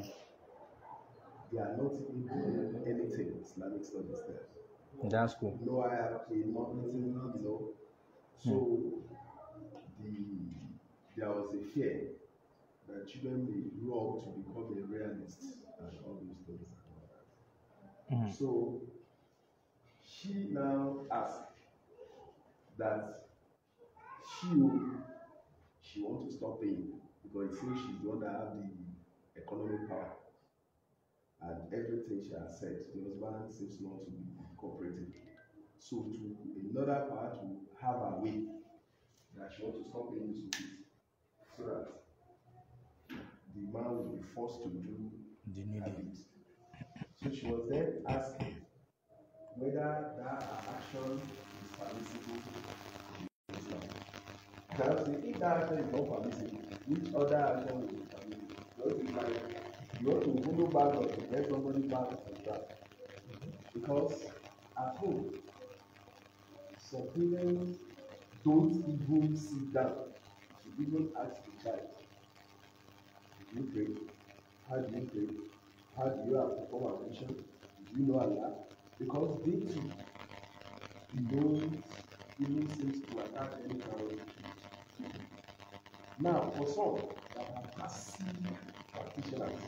They are not even doing anything Islamic studies there. That's cool. No hierarchy, nothing, So there was a fear that children may grow up to become a realist and all those things and all that. So she now asked that she wants to stop paying because it seems she's the one that have the economic power. And everything she has said, the husband seems not to be cooperating. So in order for her to have her way, that she wants to stop paying the school fees, so that the man will be forced to do the needed. So she was then asking whether that action is permissible in Islam. Perhaps if that action is not permissible, which other action will be permissible? You want to follow back or to get somebody back on track. Because at home, some parents don't even sit down to even ask the child, do you pray? How do you pray? How do you have to perform ablution? Do you know Allah? Because they too don't even seem to attach any kind of. Now, for some that are passive practitioners,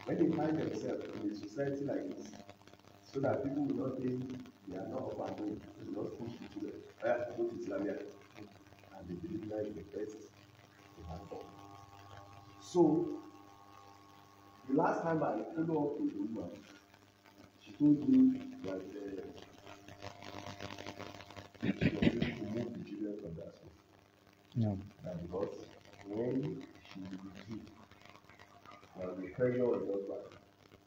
when they find themselves in a society like this, so that people will not think they are not up and going, they will not push the children, go to Islamia, and they believe that is the best they have done. So, the last time I followed up with the woman, she told me that she was going to move the children from that school. No. And because when she refused, the pressure was not bad.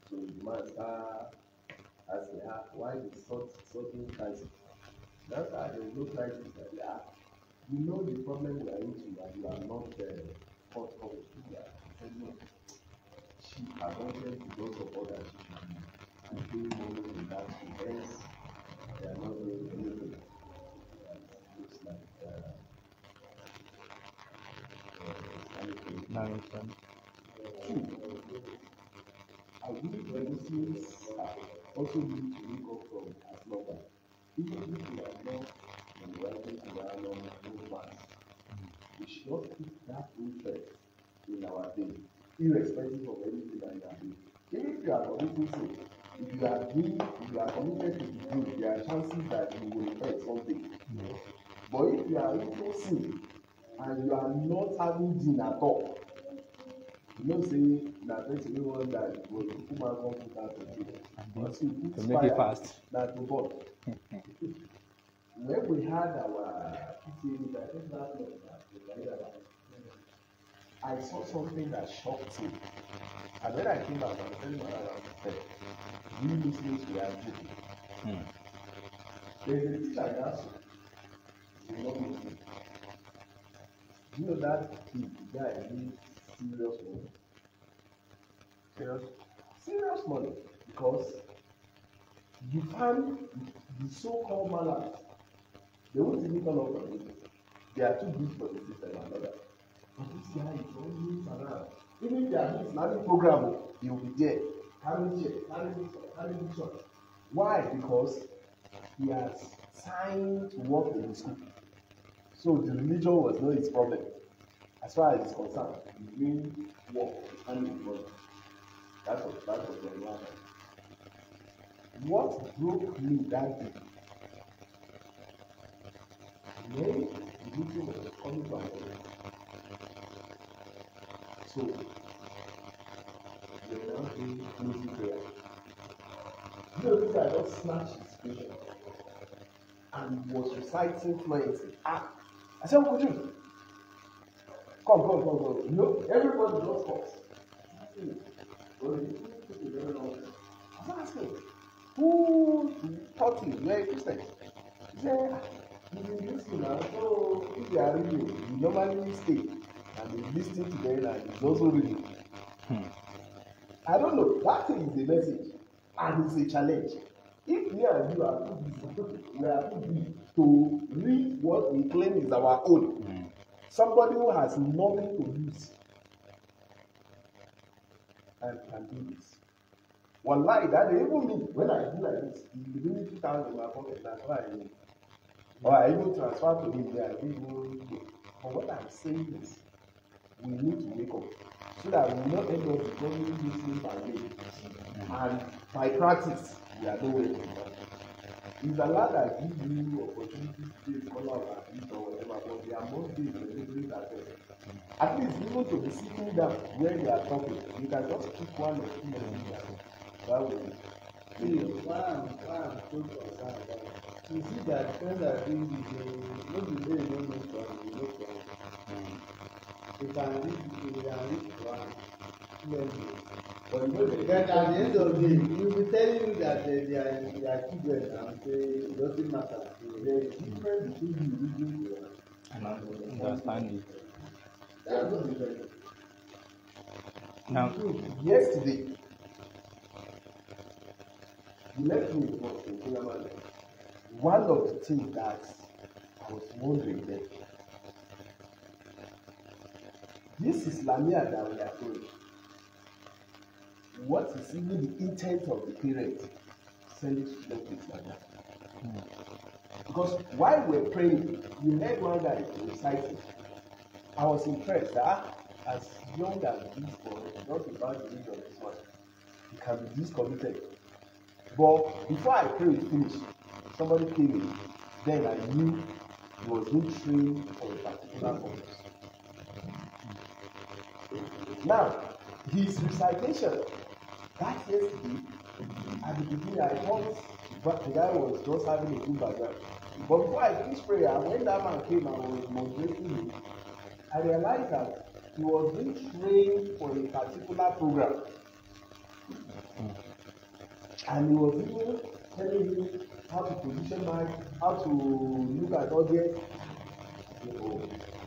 So the man started asking her, why is certain crisis? That's why there is no crisis. You know the problem we are into and you are not forthcoming. She wanted to go support that she should be doing money in that events. They are not doing anything. That looks like I believe the Muslims also need to look up from as lovers. Even if we are not in the right environment, we should not put that interest in our day, irrespective of anything that you are doing. Even if you are committing sin, if you are committed to the good, there are chances that you will repent something. But if you are into sin and you are not having din at all, you know, say that person one that was the woman come put out of jail. Once you put to make it fast, that will burn. When we had our PTA, I think last month, I saw something that shocked me. And when I came back, I was telling my husband, we Muslims, we are joking. There is a teacher like that, so not Muslim. You know that the guy needs serious money. Serious money. Because you find the so-called malams, they won't even turn up for this. They are too big for the system and all that. But this guy is always around. Even if they are doing Islamic program, he will be there. Carrying check, carrying church. Why? Because he has signed to work in the school. So the religion was not his problem. As far as it's concerned, he's doing work and his money. That was the environment. What broke me that day? When the meeting was coming back, so they were now doing closing prayer. You know, this guy just snatched his patient and was reciting fluently. I said, what could you? Come. You know, everybody just talks. I was asking, who taught you? You are a Christian. He said, you listen now. So if they are reading, you normally stay and you listen to them and it's also reading. I don't know. That thing is a message and it's a challenge. If me and you are too busy, we are too busy to read what we claim is our own. Somebody who has nothing to lose and can do this. Wallahi, that even me, when I do like this, the limit 2,000 in my pocket, that's why I mean. Or I even transfer to me there. But what I'm saying is, we need to wake up so that we will not end up becoming Muslim by name. And by practice, we are nowhere to go. It's Allah that gives you opportunities to be a scholar of Hadith or whatever, but there are most days when you bring that person. At least even to be sitting down where they are talking, you can just pick one or two minutes. That way. See, why I'm so concerned about it. You see that friends are doing this, not the day you don't know from, you know from. You can reach one. But you know, at the end of the day, you will be telling you that they are children and say it doesn't matter. There is difference between you reading and understanding. That's not the difference. Now, yesterday, you left me in Amanah. One of the things that I was wondering then, this Islamia that we are doing, what is even the intent of the parent sending children to Islamia? Because while we're praying, you heard one guy reciting. I was impressed as young as this boy, not about the age of this one, he can be this committed. But before I prayed finished, somebody came in. Then I knew he was being trained for a particular purpose. Now, his recitation, that yesterday, at the beginning, I thought the guy was just having a good background. But before I finished prayer, when that man came and was moderating me, I realized that he was being trained for a particular program. And he was even telling me how to position my, how to look at audience. Oh,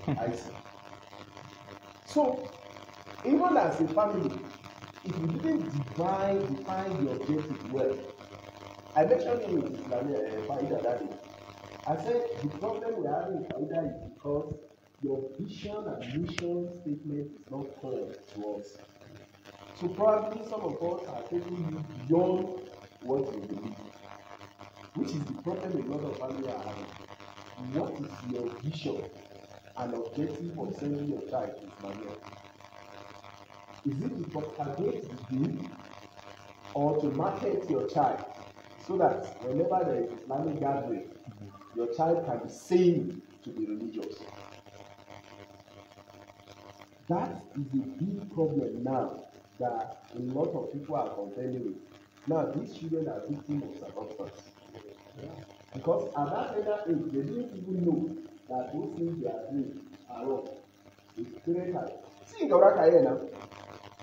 I see. So, even as a family, if you didn't define the objective well, I mentioned it with Faida that day. I said the problem we're having with Faida is because your vision and mission statement is not clear to us. So probably some of us are taking you beyond what you believe, which is the problem a lot of families are having. What is your vision and objective for sending your child to Islamia? Is it to propagate the deen or to market your child so that whenever there is Islamic gathering, your child can be seen to be religious? That is a big problem now that a lot of people are contending with. Now, these children are victims of circumstance. Because at that tender age, they didn't even know that those things they are doing are wrong. It's very hard. See, in Gauraka now,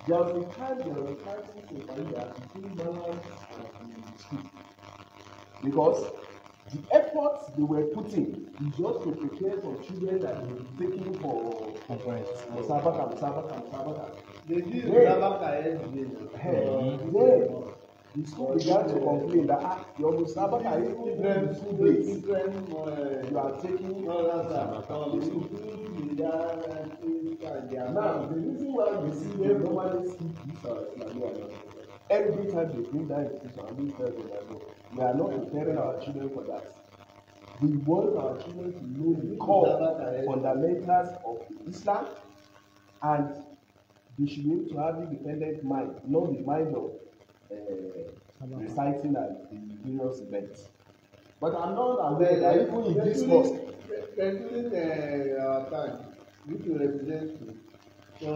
there was a time since in Faida between Malam and the school. Because the efforts they were putting is just to prepare for children that they were taking for Musabaka. They did Musabaka yesterday. The school began to complain that your Musabaka is different school days. You are taking now, the reason why you see them normally skip this every time they bring that institution and we tell them that we are not preparing our children for that. We want our children to know the core fundamentals of Islam, and they should be able to have independent mind, not the mind of reciting at the various events. But I'm not aware that even in this mosque, our time, we should represent you. So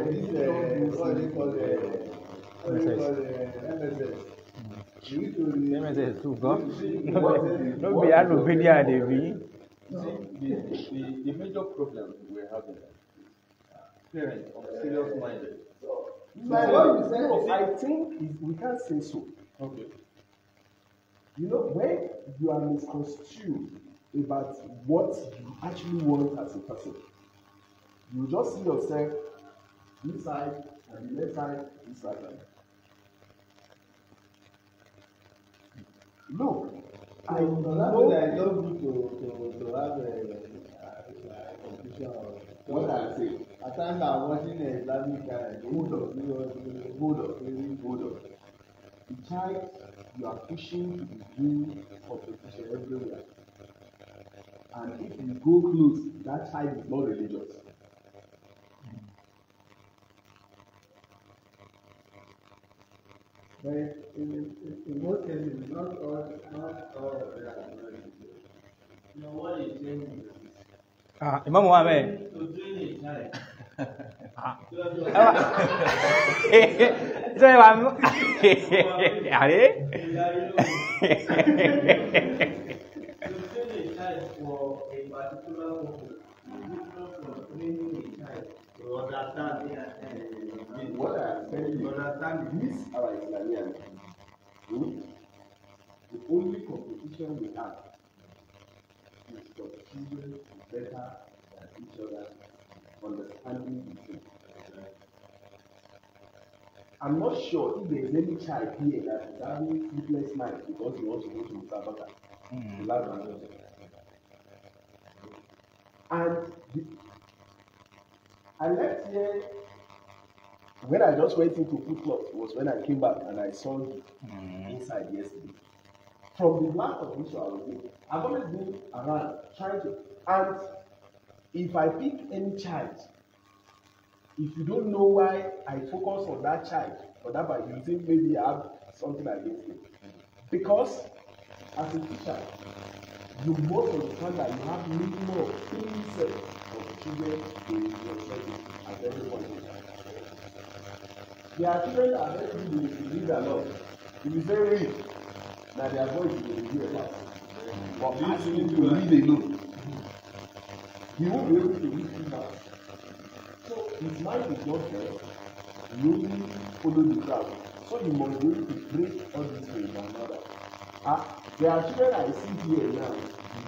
this what they call MSS. MSS too, go. No be Alubania they be. The major problem we're having, parents are serious minded. I think we can't say so. Okay. You know, when you are misconstrued about what you actually want as a person, you just see yourself inside and the left side is Satan. Look, I know that it's not good to have a competition. what I say. At times I'm watching the Islamic Hold on. The child you are pushing to be doing competition everywhere. And if you go close, that child is not religious. But in most cases, not all of them are religious. You know what is saying is Imam Muhammad. to train a child. So I'm Are? To train a child for a particular purpose is different from training a child to understand What I am telling you, understand this our Islamian, the only competition we have is for children to better than each other, understanding the truth. I'm not sure if there is any child here that is having sleepless night because he wants to go to Musabaka. I left here when I just went into food club was when I came back and I saw you inside yesterday. From the last of which I was in, I've always been around trying to, and if I pick any child, if you don't know why I focus on that child or that by you think maybe I have something against him. Because as a teacher, you must understand that you have minimum of 3 sets of children in your study at every point in time. There are children that are very good to read a lot. If you say read, now their voice will be a lot. But ask him to read alone. He won't be able to read him out. So his mind is not there. You only follow the crowd. So you must be able to break all this way and another. There are children I see here now,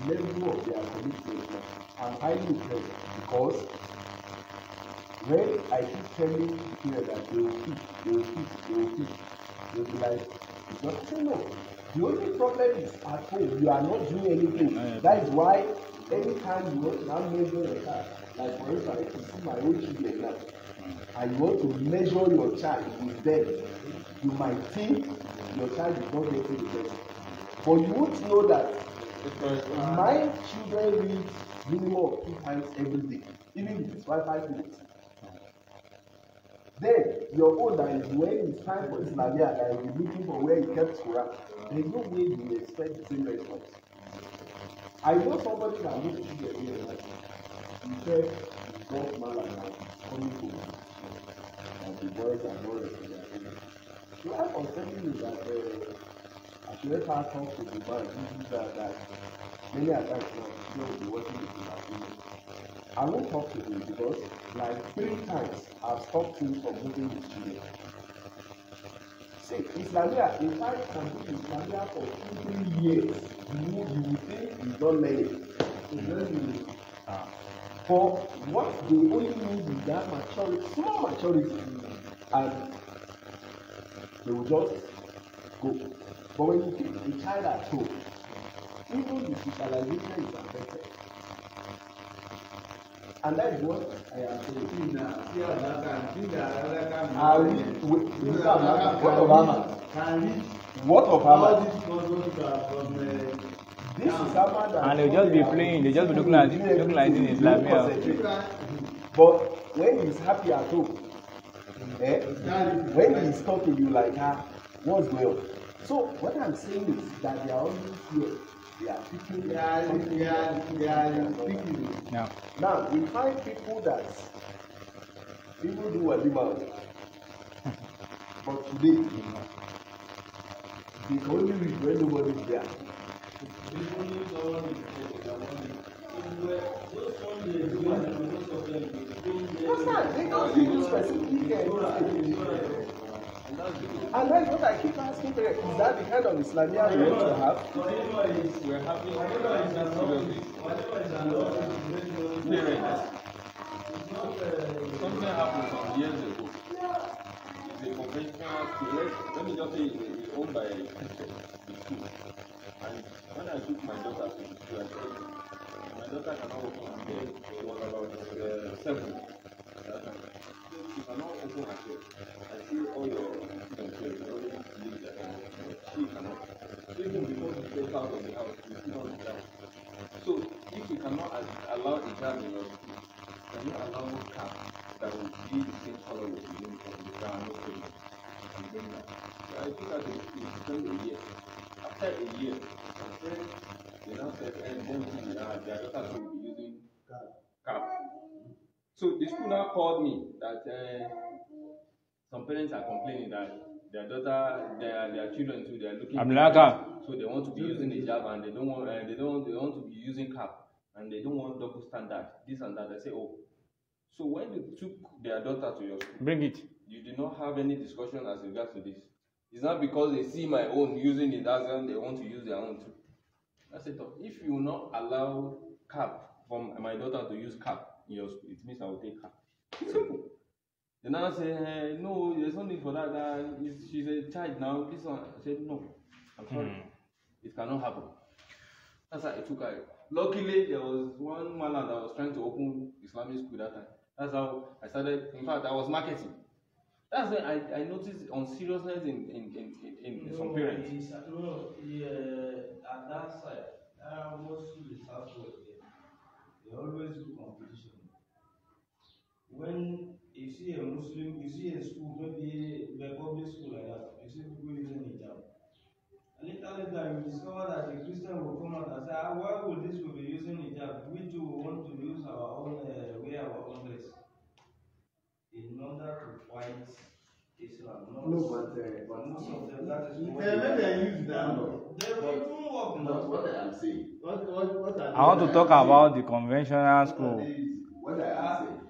the level of their commitment now. I'm highly impressed because when I keep telling the parents that they will teach, they'll be like, it's not saying no. The only problem is at home, you are not doing anything. That is why anytime you want to have measure your child, like for instance, I see my own children now, and you want to measure your child with them, you might think your child is not getting the best. But you won't know that my children read minimum of 2 times every day, even if it's 5 minutes. Then your own that is when it's time for Islamia that you'll be looking for where he kept Quran. There is no way you will expect the same response. I know somebody that looked at the ear like he said his boss man and I coming to me. And the boys are not responding. So I was telling you that I should let her talk to the man who that many a times now she will be working with him. I won't talk to him because like 3 times I've stopped him from moving his children. See, Islamia, a child can be in Islamia for 2-3 years. You will think he's not learning. He's learning. For what they only need is that maturity, small maturity, and they will just go. But when you keep a child at home, even the socialization is affected. And that is what I am saying now. What of Haman? This is Haman. And they'll just be playing, they'll just be looking like this in Islamia. But when he's happy at home, when he's talking, you like, what's going on? So what I'm saying is that they are always here. They are picking. They are picking. Yeah. Now we find people that people do walima, but today they can only read when nobody is there. They don't do specifically. And that's what I keep asking parents, is that the kind of Islamia we want to have? We're having something happened some years ago. conventional school. Let me just say it's owned by the school. And when I took my daughter to the school, I said, my daughter cannot open her bed. She was about 7 at that time. She cannot open her bed. I see all your students here, they already leave their house. She cannot. So even before she steps out of the house, she still on the job. So if you cannot allow a job in your school, can you allow cap that will be the same color with the uniform? There are no students. So I took her to the school, spent a year. After a year, my friends, they now said, and then their daughter will be using cap. So the school now called me that some parents are complaining that their daughter, their children too, they are looking. So they want to be using hijab and they want to be using cap and they don't want double standard, this and that. I say, oh, so when they took their daughter to your school, bring it. You did not have any discussion as regards to this. It's not because they see my own using it as well, they want to use their own too. I said, if you will not allow cap from my daughter to use cap in your school, it means I will take cap. It's simple. Then I say, no, there's no need for that. She's a child now. This one. I said, no, I'm sorry. It cannot happen. That's how I took her. Luckily, there was one man that was trying to open Islamic school that time. That's how I started. In fact, I was marketing. That's when I noticed on seriousness in some parents. At that side, most schools in Southwest, they always do competition. When you see a Muslim, you see a school, maybe a public school like that, you see people using hijab. And later you discover that the Christian will come out and say, why would this will be using hijab? We too want to use our own, wear our own dress. In order to fight Islam. But most of them, that is what they use that. They will work. Not what I am saying. I want to talk about the conventional school. What I am saying.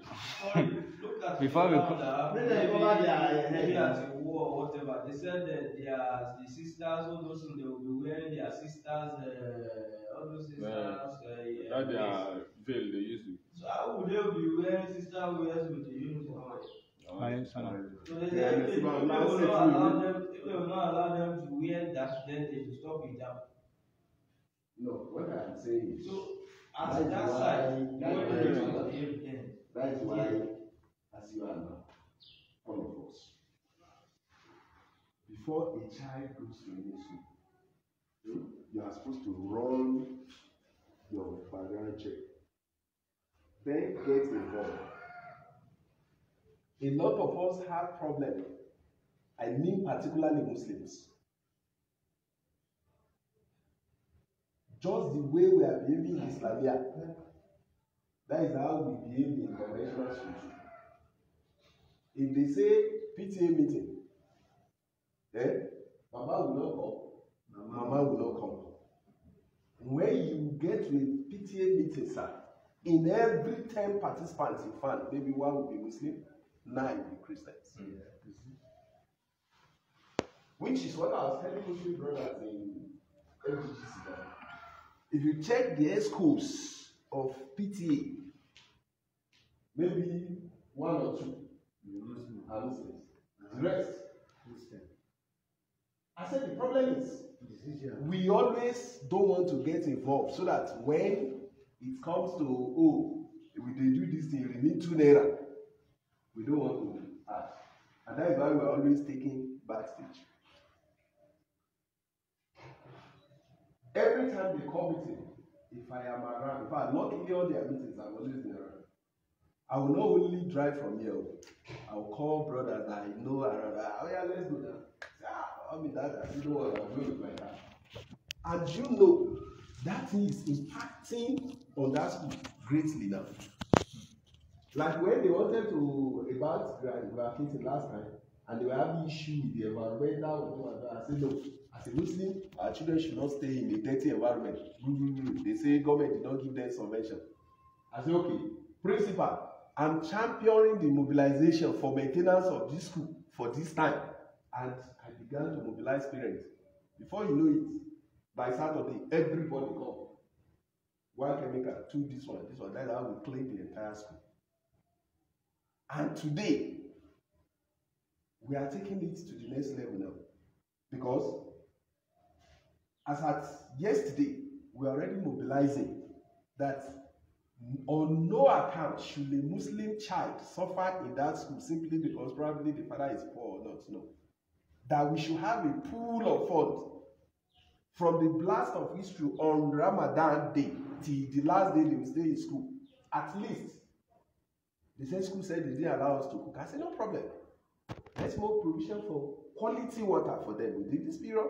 Sorry, look at Before we maybe at a war or whatever. They said that the sisters, all those things, they will be wearing their sisters, all those sisters. That they are veil they use it. So how would they be wearing sister wears with the uniform? So they say if they will not allow them to wear that, then they should stop hijab. No, what I am saying is. So at that side, that is why, as you are now, all of us, before a child goes to any school, you are supposed to run your background check. Then get involved. A lot of us have problems. I mean particularly Muslims. Just the way we are behaving in Islamia, that is how we behave in conventional schools. If they say PTA meeting, Baba will not come, Mama will not come. When you get to a PTA meeting, sir, in every 10 participants you find, maybe 1 will be Muslim, 9 will be Christians. Which is what I was telling Muslim brothers in FGGC. If you check the schools of PTA, maybe 1 or 2 are Muslims. The rest, Christian. I said the problem is we always don't want to get involved so that when it comes to, if they do this thing, you need 2 naira, we don't want to ask. And that is why we are always taking backstage. Every time they call meeting, if I am around, in fact, luckily all their meetings I've always been around. I will not only drive from here, I will call brothers that I know around. Oh yeah, let's go down. I'll be that. I don't know what I'm doing with my car. And you know, that thing is impacting on that school greatly now. Like when they wanted to about graduating last time, and they were having issue with the environmental, I said no. As a Muslim, our children should not stay in a dirty environment. They say government did not give them subvention. I said okay, principal, I'm championing the mobilization for maintenance of this school for this time. And I began to mobilize parents. Before you know it, by Saturday, everybody come. 1 chemical, 2 this one. That's how we clean the entire school. And today, we are taking it to the next level now. Because as at yesterday, we are already mobilizing that on no account should a Muslim child suffer in that school simply because probably the father is poor or not. No. That we should have a pool of funds from the blast of history on Ramadan day till the last day they will stay in school. At least. The same school said they didn't allow us to cook. I said, no problem. Let's make provision for quality water for them within this period.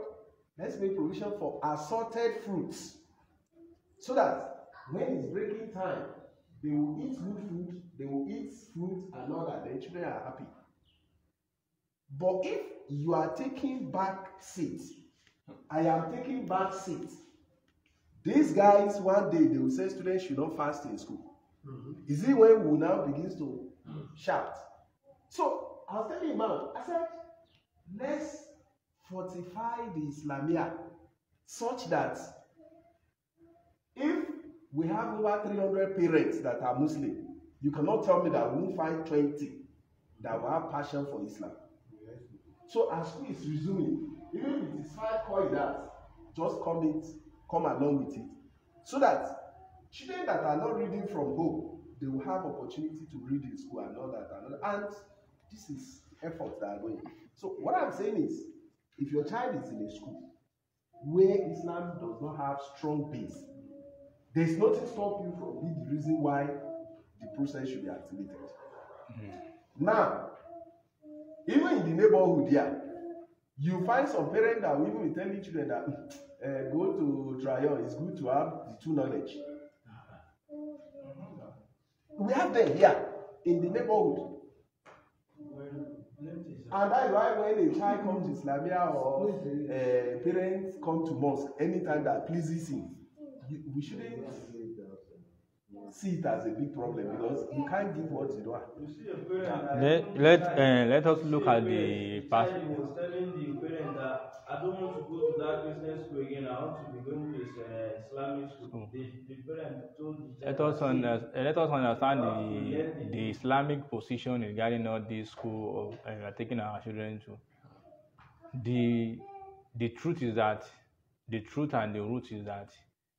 Let's make provision for assorted fruits. So that when it's breaking time, they will eat good food, they will eat fruit and all that. The children are happy. But if you are taking back seat, I am taking back seat. These guys, one day, they will say students should not fast in school. Is it when we now begins to shout? So I was telling him out, I said, let's fortify the Islamia such that if we have over 300 parents that are Muslim, you cannot tell me that we won't find 20 that will have passion for Islam. So as school is resuming, even if it is 5 call that, just come along with it. So that children that are not reading from home, they will have opportunity to read in school and all that. And this is efforts that are going. So what I'm saying is, if your child is in a school where Islam does not have strong base, there's nothing stop you from being the reason why the process should be activated. Now, even in the neighborhood here, you find some parents that will even be telling children that go to Trayon, it's good to have the two knowledge. We have them here in the neighborhood. And that's why when a child comes to Islamia or parents come to mosque, anytime that pleases him, we shouldn't see it as a big problem because you can't give what you don't have. Let us look at the past. He was telling the parent that I don't want to go to that Christian school again. I want to be going to Islamic school. The parent told the child, let us understand the Islamic position regarding all this school of taking our children to. The truth is that the truth and the root is that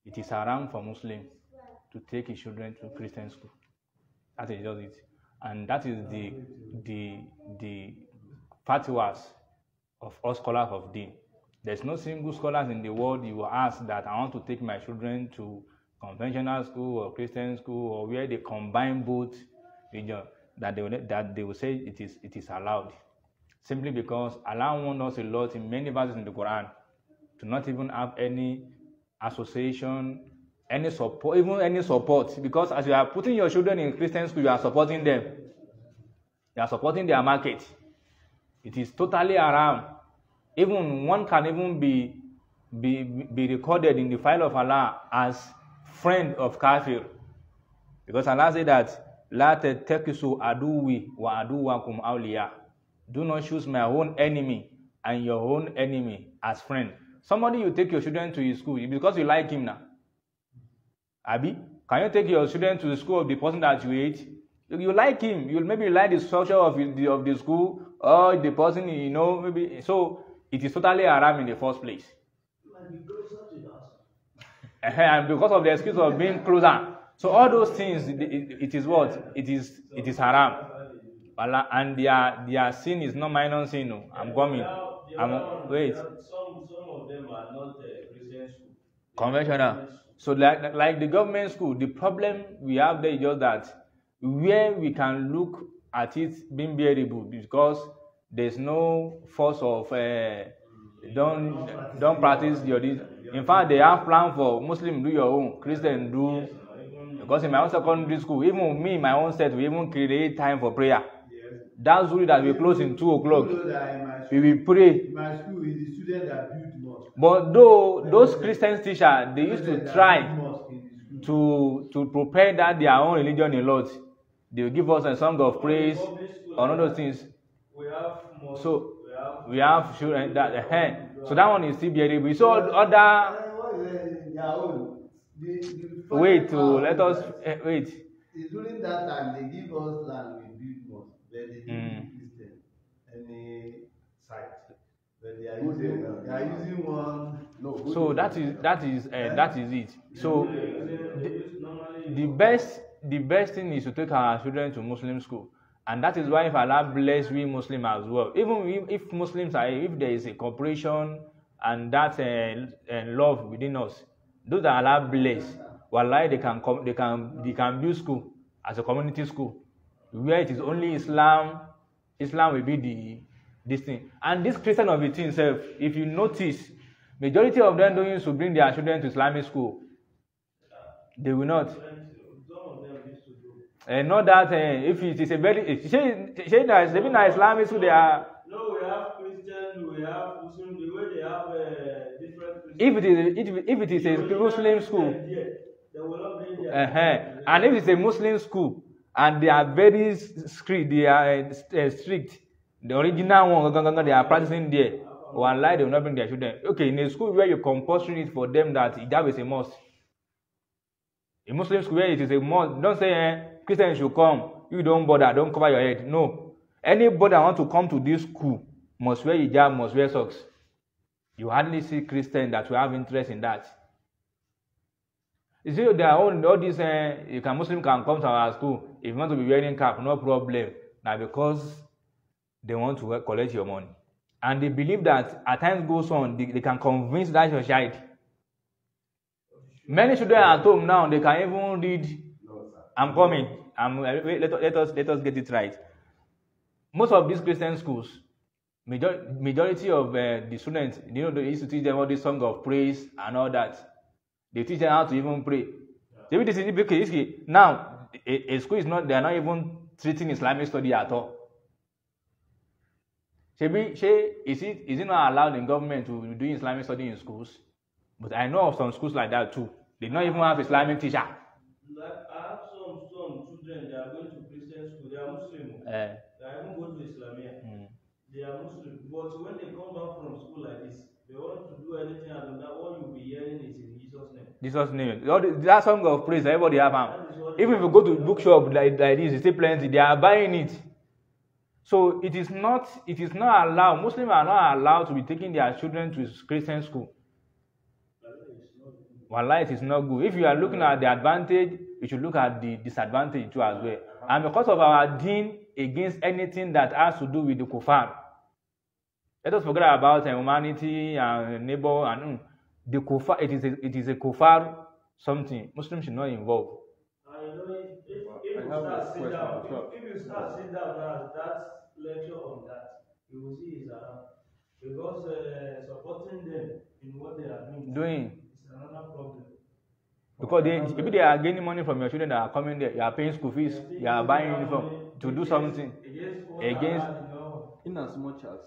it is haram for Muslims to take his children to Christian school. That is just it. And that is the fatwas of all scholars of deen. There's no single scholars in the world you will ask that I want to take my children to conventional school or Christian school or where they combine both religion, that they will say it is allowed. Simply because Allah warned us a lot in many verses in the Quran to not even have any association, any support, even any support, because as you are putting your children in Christian school, you are supporting them. You are supporting their market. It is totally haram. Even one can even be recorded in the file of Allah as friend of kafir, because Allah said that La tattakisu aduwi wa aduwakum awliya. Do not choose my own enemy and your own enemy as friend. Somebody you take your children to his school because you like him now. Abi, can you take your children to the school of the person that you hate? You like him, you maybe like the structure of the school or the person, maybe. So it is totally haram in the first place. And because of the excuse of being closer. So all those things, it is what? It is haram. And their sin is not minor sin. No. I'm coming. Wait. Some of them are not Christian school. Conventional. So like the government school, the problem we have there is just that where we can look at it being bearable, because there's no force of don't practice your deeds. In fact, they have plan for Muslim do your own, Christian do. Because in my own secondary school, even me, my own set, we even create time for prayer. That's really that we close in 2 o'clock. We will pray. My school is the student that built mosque. But though those Christian teachers, they used to try to prepare that their own religion a lot. They will give us a song of praise on all those things. So we have children that so that one is still bearable. So other wait to let us wait. During that time they give us land, we build mosque, but they didn't Christian. And site. But they are using one. No. So that is it. So the best thing is to take our children to Muslim school, and that is why if Allah bless we Muslim as well. Even if Muslims are, if there is a cooperation and that love within us, those that Allah bless, wallahi they can build school as a community school where it is only Islam will be this thing. And this Christian of it itself, if you notice, majority of them don't used to bring their children to Islamic school. They will not. Not that if it is a very say that living in Islamic school they are. No, we have Christian, we have Muslim. The way they have different. If it is a Muslim school, they will not bring and if it's a Muslim school and they are very strict, the original one they are practicing there. Wallahi, they will not bring their children. Okay, in a school where you compulsory it for them that hijab is a must. A Muslim school where it is a must. Don't say Christians should come. You don't bother. Don't cover your head. No. Anybody that want to come to this school must wear hijab, must wear socks. You hardly see Christians that will have interest in that. You see, there are all these. Muslim can come to our school if you want to be wearing cap, no problem. Now because they want to collect your money, and they believe that as time goes on, they can convince that your child. Many children at home now, they can even read. I'm coming. Let us get it right. Most of these Christian schools, majority of the students, they used to teach them all this song of praise and all that. They teach them how to even pray. Now, a school they are not even treating Islamic study at all. Is it not allowed in government to do Islamic study in schools? But I know of some schools like that too. They don't even have Islamic teacher. Like I have some children, they are going to Christian school, they are Muslim. They even go to Islamia. They are Muslim. But when they come back from school like this, they want to do anything other than that. All you'll be hearing is in Jesus' name. Jesus' name. That song of praise, everybody have them. Even if you go to bookshop like this, you see plenty, they are buying it. So it is not allowed. Muslims are not allowed to be taking their children to Christian school. Wallahi, it is not good. If you are looking at the advantage, you should look at the disadvantage too as well. And because of our deen against anything that has to do with the kuffar, let us forget about humanity and neighbor and the kuffar. It is a kuffar something. Muslims should not involve. If you start sitting down that lecture on that, you will see it's because supporting them in what they are doing. It's another problem. Because if they are gaining money from your children that are coming there, you are paying school fees, you are buying uniform to do something against. In as much as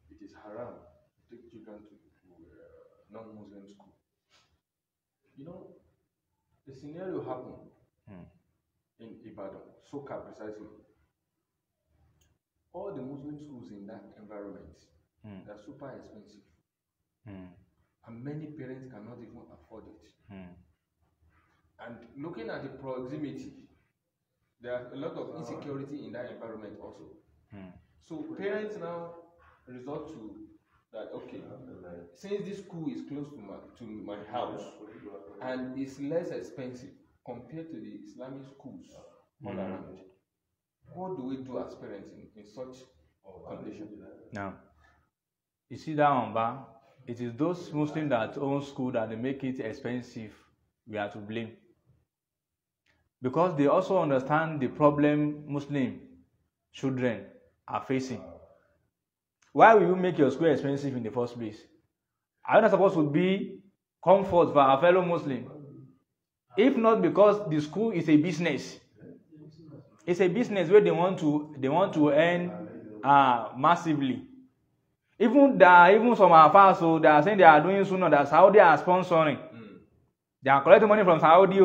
it is haram to take children to non-Muslim school, the scenario happened in Ibadah, Soka precisely. All the Muslim schools in that environment, they're super expensive. And many parents cannot even afford it. And looking at the proximity, there are a lot of insecurity in that environment also. So parents now resort to that, okay, since this school is close to my house and it's less expensive compared to the Islamic schools all around, what do we do as parents in such condition? Now, you see that one, Ba? It is those Muslims that own school that they make it expensive. We are to blame. Because they also understand the problem Muslim children are facing. Why will you make your school expensive in the first place? Are you not supposed to be comfort for our fellow Muslim? If not because the school is a business. It's a business where they want to earn massively. Even some of us, so they are saying they are doing sooner that Saudi are sponsoring. They are collecting money from Saudi.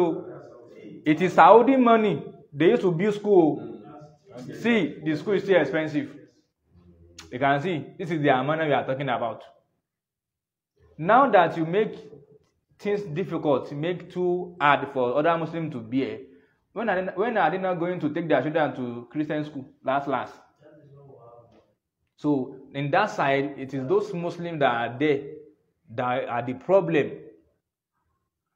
It is Saudi money. They used to build school. See, the school is still expensive. You can see, this is the Amanah we are talking about. Now that you make things difficult, make too hard for other Muslims to bear, when are they not going to take their children to Christian school? Last. So in that side, it is those Muslims that are there that are the problem.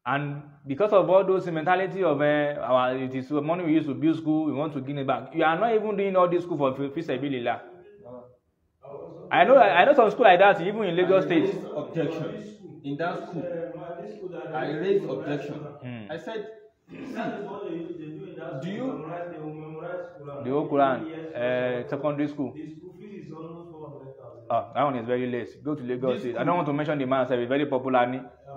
And because of all those mentality of it is money we use to build school, we want to give it back. You are not even doing all this school for feasibility. I know some school like that, even in Lagos State. Objection in that school. I raised objection. I said, do you the whole Quran, secondary school? The school fee is almost 400,000. That one is very less. Go to Lagos State. I don't want to mention the man, it's very popular.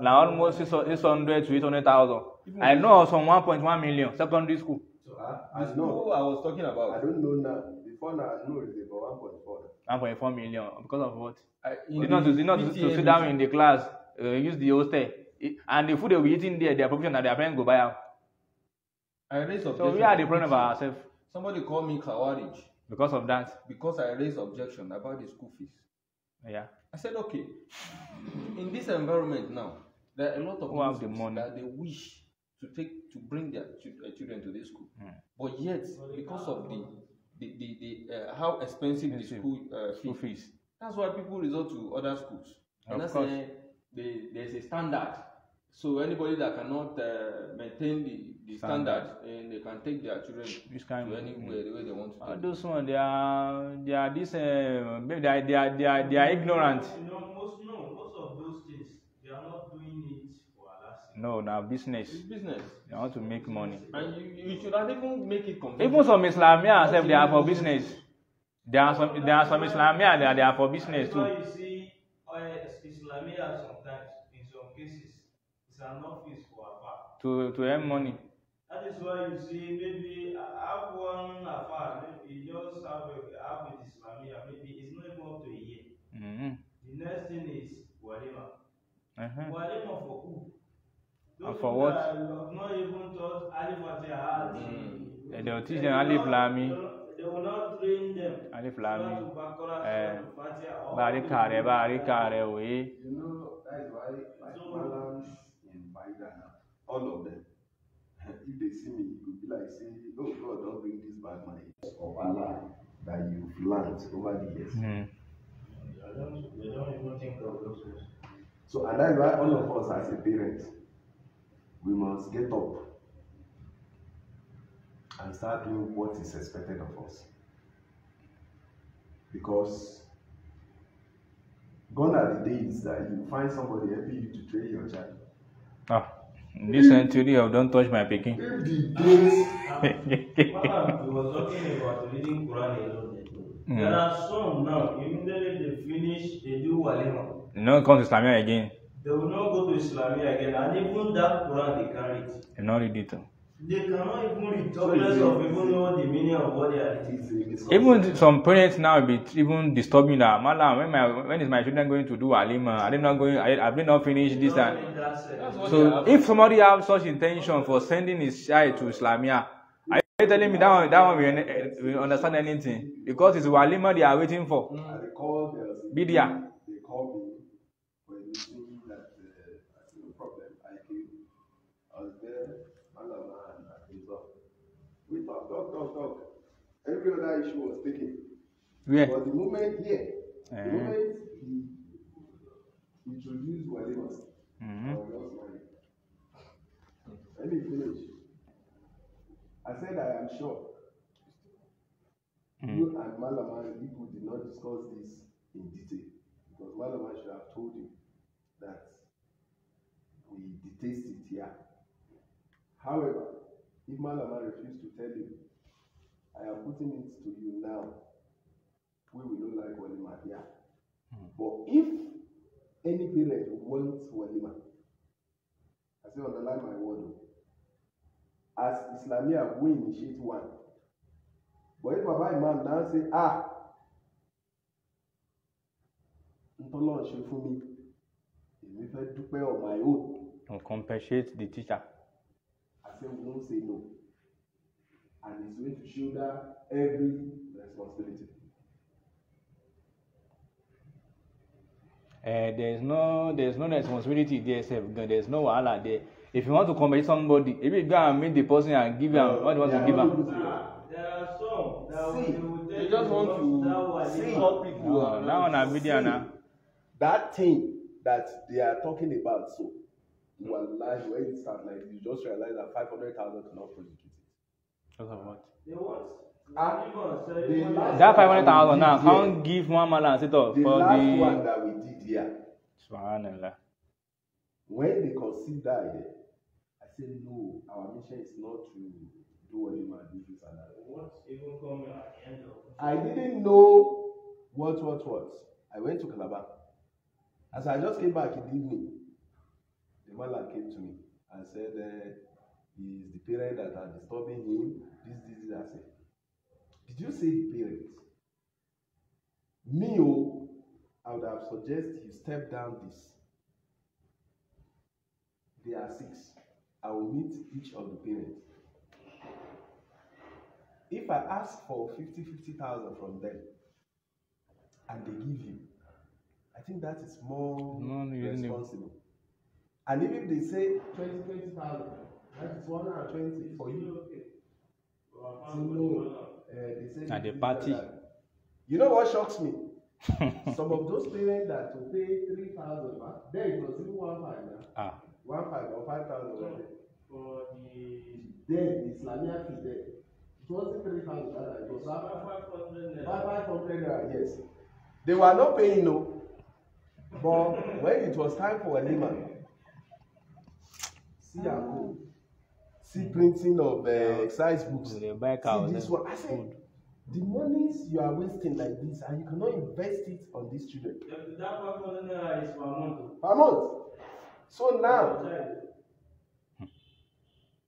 Now almost 600 to 800,000. I know some 1.1 million secondary school. So the school I was talking about. I don't know now. Before now, I know it's about 1.4. 1.4 million because of what? Not to sit down in the class, use the hostel, and the food they will be eating there, their profession that their parents go buy out. I raised objection. So we are the problem of ourselves. Somebody called me Khawarij. Because of that. Because I raised objection about the school fees. Yeah. I said, okay, in this environment now, there are a lot of Muslims that they wish to bring their children to this school, but yet because of the how expensive the school fees, that's why people resort to other schools. And that's there's a standard. So anybody that cannot maintain the standard, and they can take their children to anywhere the way they want to. Those ones, they are ignorant. Most of those things, they are not doing it for Allah's sake. No, now business. It's business. They want to make money. And you should not even make it competitive. Even some Islamia, they are for business. There are some Islamia that they are for business too. That's why you see Islamia sometimes, in some cases, it's an office for Afar. To earn money. That is why you see maybe have one Afar, maybe you just have with Islamia, maybe it's not even up to a year. The next thing is Walima. Walima for who? Those for what? Have not even taught Alif Fatiha. They will teach them Alif Lami. They will not train them. Alif Lami. Barikare, we. You know, that is why Malams in Baida now, all of them, if they see me, it will be like saying, oh God, don't bring this bad money of Allah that you've learned over the years. They don't even think of those things. So, and that's why all of us as a parent, we must get up and start doing what is expected of us. Because gone are the days that you find somebody helping you to train your child. This century of don't touch my picking. If the days We were talking about reading Quran alone. There are some now, immediately they finish, they do Walima. No, come to Islamia again. They will not go to Islamia again, and even that Quran they can't read. They not read it. They cannot even read, talk less of even know the meaning of what they are reading. Even some parents now be even disturbing that. Mala, when is my children going to do Alima? Are they not going? Have they not finished this and? So if somebody have such intention for sending his child to Islamia, are you telling me that one will understand anything? Because it's Walima they are waiting for. I recall Bidia. They called me for a meeting that no problem. I came. I was there, Amanah and we talk. Every other issue was taken. Yeah. But the moment here, the moment he introduced Walimas, I was just like, let me finish. I said I am sure you and Malaman people did not discuss this in detail, because Malaman should have told you that we detest it here. However, if Malaman refused to tell you, I am putting it to you now, we will not like Walima here. But if any parent wants Walima, I say underline my word, as Islamia, we initiate one. But if Baba Imam now say, Ntolon ṣe fún mi, èmi fẹ́ dúpẹ́ on my own. To compensate the teacher. I say we won't say no. And it's going to shoulder every responsibility. There's no responsibility there, there's no wahala there. If you want to compensate somebody, if you go and meet the person and give him what you want to give him. There are some that they just want to insult people. That one a video now. That thing that they are talking about, so wallahi, when it starts like you just realize that 500,000 cannot prosecute it. Because of what? they want. That 500,000 now can't give one man and set up the for last the one that we did here. Subhanallah. When they conceived that idea, I said no, our mission is not to do whatever and do this and that. What's even coming at the end of I didn't know what. I went to Calabar. As I just came back in the evening, the man came to me and said, he's the parent that are disturbing him. This. I said, did you say the parents? Me, I would have suggested you step down this. They are 6. I will meet each of the parents. If I ask for 50,000 from them, and they give you, I think that is more responsible. And even if they say 20,000, that is 120 for you. They say the party. You know what shocks me? Some of those parents that will pay 3,000, then it was even 1,500 now. 1,500 or 5,000 for the then Islamia fee there. It wasn't 3,000, it was 500 naira, yes. They were not paying no. But when it was time for walima, see printing of exercise books. See this one. I said, the monies you are wasting like this, and you cannot invest it on these children. that 500 naira is per month. Per month. So now,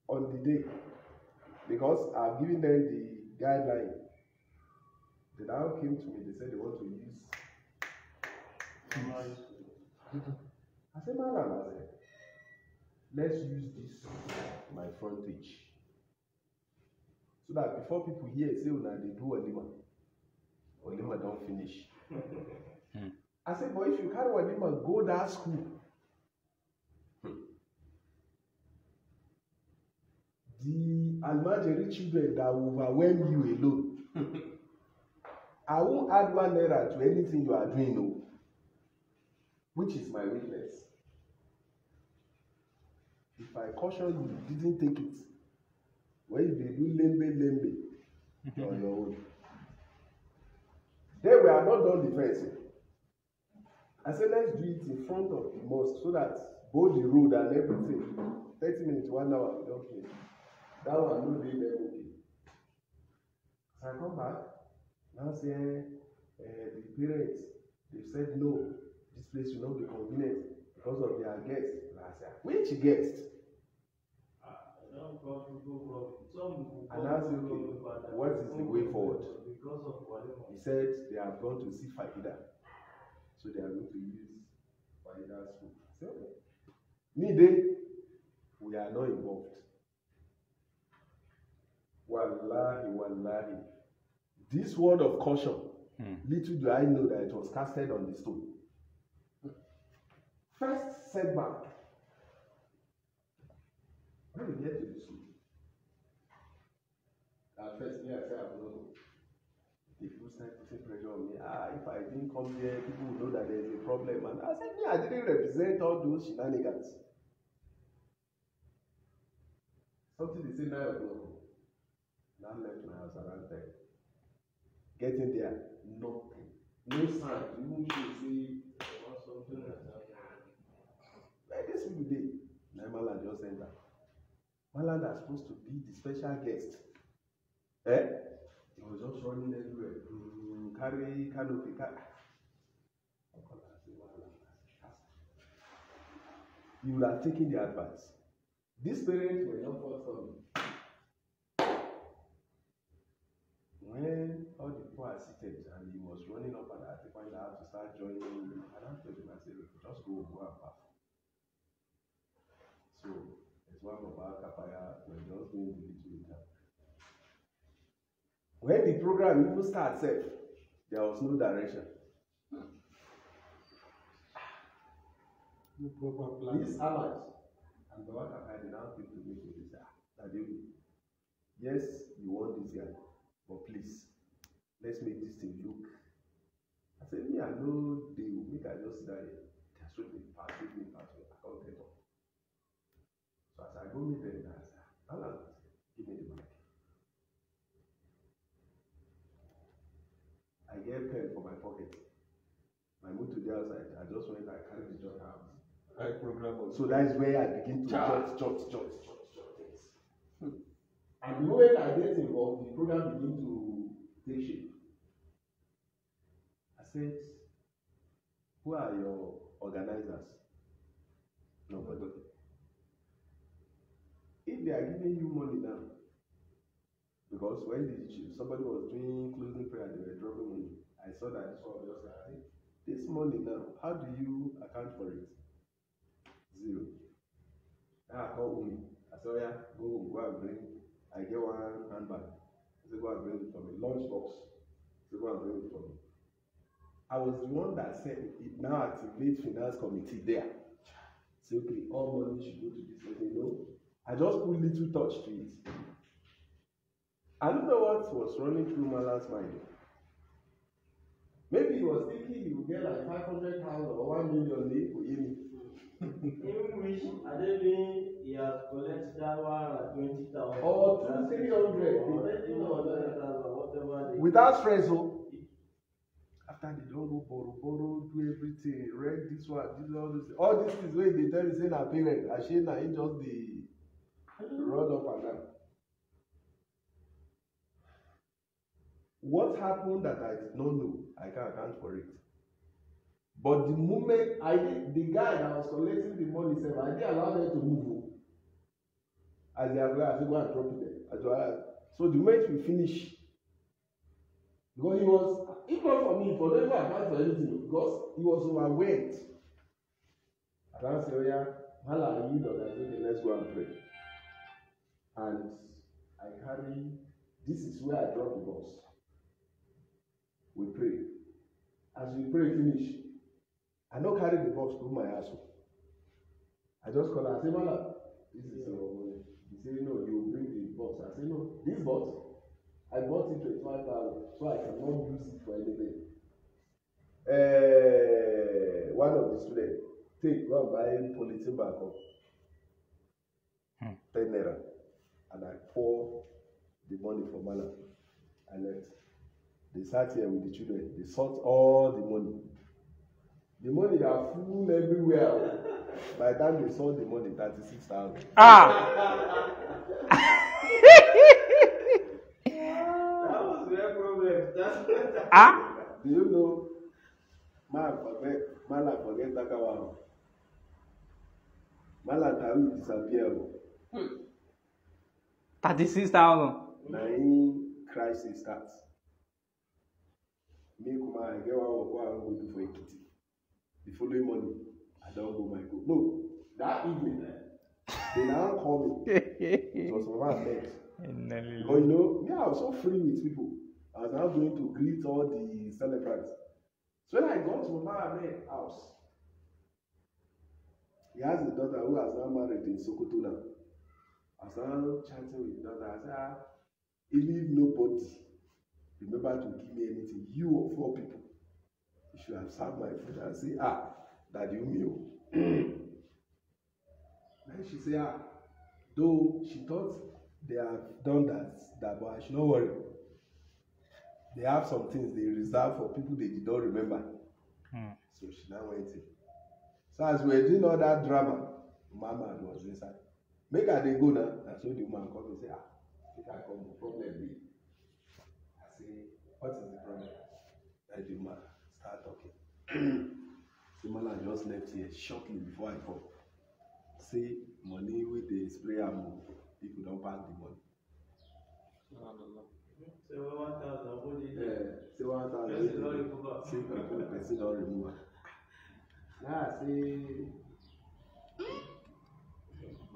on the day, because I've given them the guideline, they now came to me, they said they want to use. I said, Madam, let's use this, my frontage. So that before people hear, say, now they do Olima don't finish. I said, but if you carry Olima, go to that school. The Almajiri children that will overwhelm you alone. I won't add 1 naira to anything you are doing, no. Which is my weakness. If I caution you, didn't take it. When they do lembe on your own. Then we are not done the fencing. I said, let's do it in front of the mosque so that both the road and everything, 30 minutes, 1 hour, we don't finish. That one, no day, okay. So I come back, now say, the parents, they said no, this place will not be convenient because of their guests. And I said, which guest? And I said, okay, what is the way forward? He said they have gone to see Faida. So they are going to use Faida's school. So, me, we are not involved. Wallahi. This word of caution, little do I know that it was casted on the stone. First setback. When we get to the school, at first, I said, I don't know. People start putting pressure on me. If I didn't come here, people will know that there is a problem. And I said, I didn't represent all those shenanigans. Something they say 9 o'clock. Now left my house around 10. Getting there, nothing. No sign. Even if you say something like this people did. Malan just enter. Malan is supposed to be the special guest. He was just running everywhere. Carry canopy. You would have taken the advice. These parents were not forthcoming. When all the people are seated and he was running up and at the point I had to start joining him, and I told him, I said, just go and bath. So it's one of our kapaya, we're just doing the little time. When the program even started, there was no direction. No proper plan. This Ahmad, And the work I did not think to make me say, yes, you want this guy, but please, let's make this thing look. I said, me, I know they will make I just die. That's what they pass with me, I can't get up. So as I go meet them, I said, Alan, give me the mic. I get pen for my pocket. I moved to the outside. I just went, I carried the jot out. I program. So that is where I begin to jot things. And the moment I get involved, the program begins to take shape. I said, who are your organizers? Nobody. If they are giving you money now, because when somebody was doing closing prayer, they were dropping money. I saw that this one was just like, this money now, how do you account for it? 0. Now I call Umi. I said, yeah, go and bring. I get one handbag. I said, go and bring it for me. Lunch box. I said, go and bring it for me. I was the one that said, it now activate finance committee there. Say, okay, all money should go to this. I said, no. I just put little touch to it. I don't know what was running through Mala's mind. Maybe he was thinking he would get like 500,000 or 1 million for him. In which I don't mean he has collected that one at 20,000 or 300 whatever. Without stress, so after they don't go borrow, do everything, rent this one, all these things where they tell you say na parent, I say na it just the run up and down. What happened that I did not know, I can't account for it. But the moment I did, the guy that was collecting the money said, I didn't allow them to move. As they are going, I said, go and drop it there. So the moment we finish, because he was, if not for me, for never account for anything, because he was overwhelmed. I can't say, oh yeah, Hala, you know that, okay, let's go and pray. And I carry, this is where I drop the box. We pray. As we pray, finish. I don't carry the box to my house. I just call her, I say, Mala, this is your money. He say, no, you bring the box. I say, no, this box, I bought it 25,000, so I cannot use it for anything. One of the students, go and buy polythene back up. 10 naira. And I pour the money for Mala. I left. They sat here with the children. They sought all the money. The money are full everywhere. By the time they saw the money, 36,000. That was their problem. Do you know? Mala forget Takawa. Mala Tawi disappear. 36,000. Now crisis starts. Me kuma I get one work I go do for Ekiti. The following morning, I don't go my go. No, that evening, they now call me. It was Mama met. But you know, I was so free with people. I was now going to greet all the celebrants. So when I got to Mama Met's house, he has a daughter who has now married in Sokoto now. I was now chatting with the daughter. I said, even if nobody remember to give me anything, you or 4 people, you should have served my food and say, Daddy Umio. Then she said, though she thought they have done that, but I should not worry. They have some things they reserve for people they did not remember. So she now went in. So as we were doing all that drama, Mama was inside. Make her they go now. And so the woman come and say, if I come, problem be. I say, what is the problem? And the woman start talking. The man just left here shortly before I come. Say money with the spray ammo. People don't pack the money. Say 1,000. What did you do? Say 1,000. Say person don't remove. Now I say,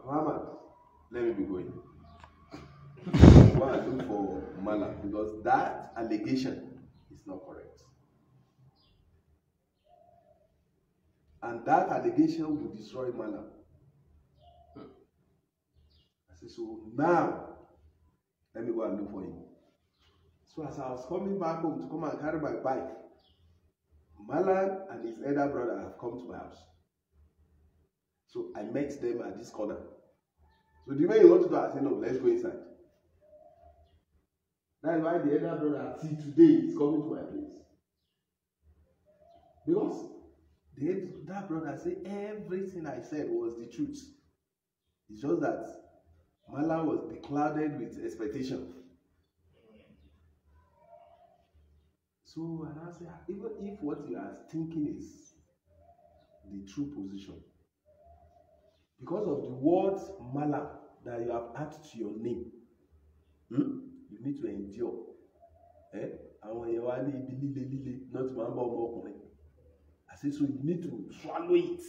Mama, let me be going. What I do for Mala, because that allegation is not correct. And that allegation will destroy Mala. said, so now, let me go and look for him. So as I was coming back home to come and carry my bike, Malan and his elder brother have come to my house. So I met them at this corner. So the way you want to do, I said, no, let's go inside. That's why the elder brother, till today, is coming to my place. Because that brother said everything I said was the truth. It's just that Malan was beclouded with expectation. So, and I say, even if what you are thinking is the true position, because of the word Malan that you have added to your name, you need to endure. Àwọn èèyàn wá ní ibi líle not máa ń bá ọmọ ọkùnrin. I say, so you need to swallow it.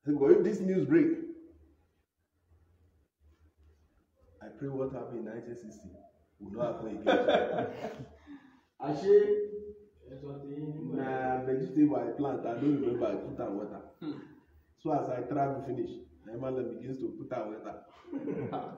Because if this news break, I pray what happened in 1960 will not happen again. Ashe, na vegetable I plant, I don't remember I put out water. So as I travel finish, my mother begins to put out water.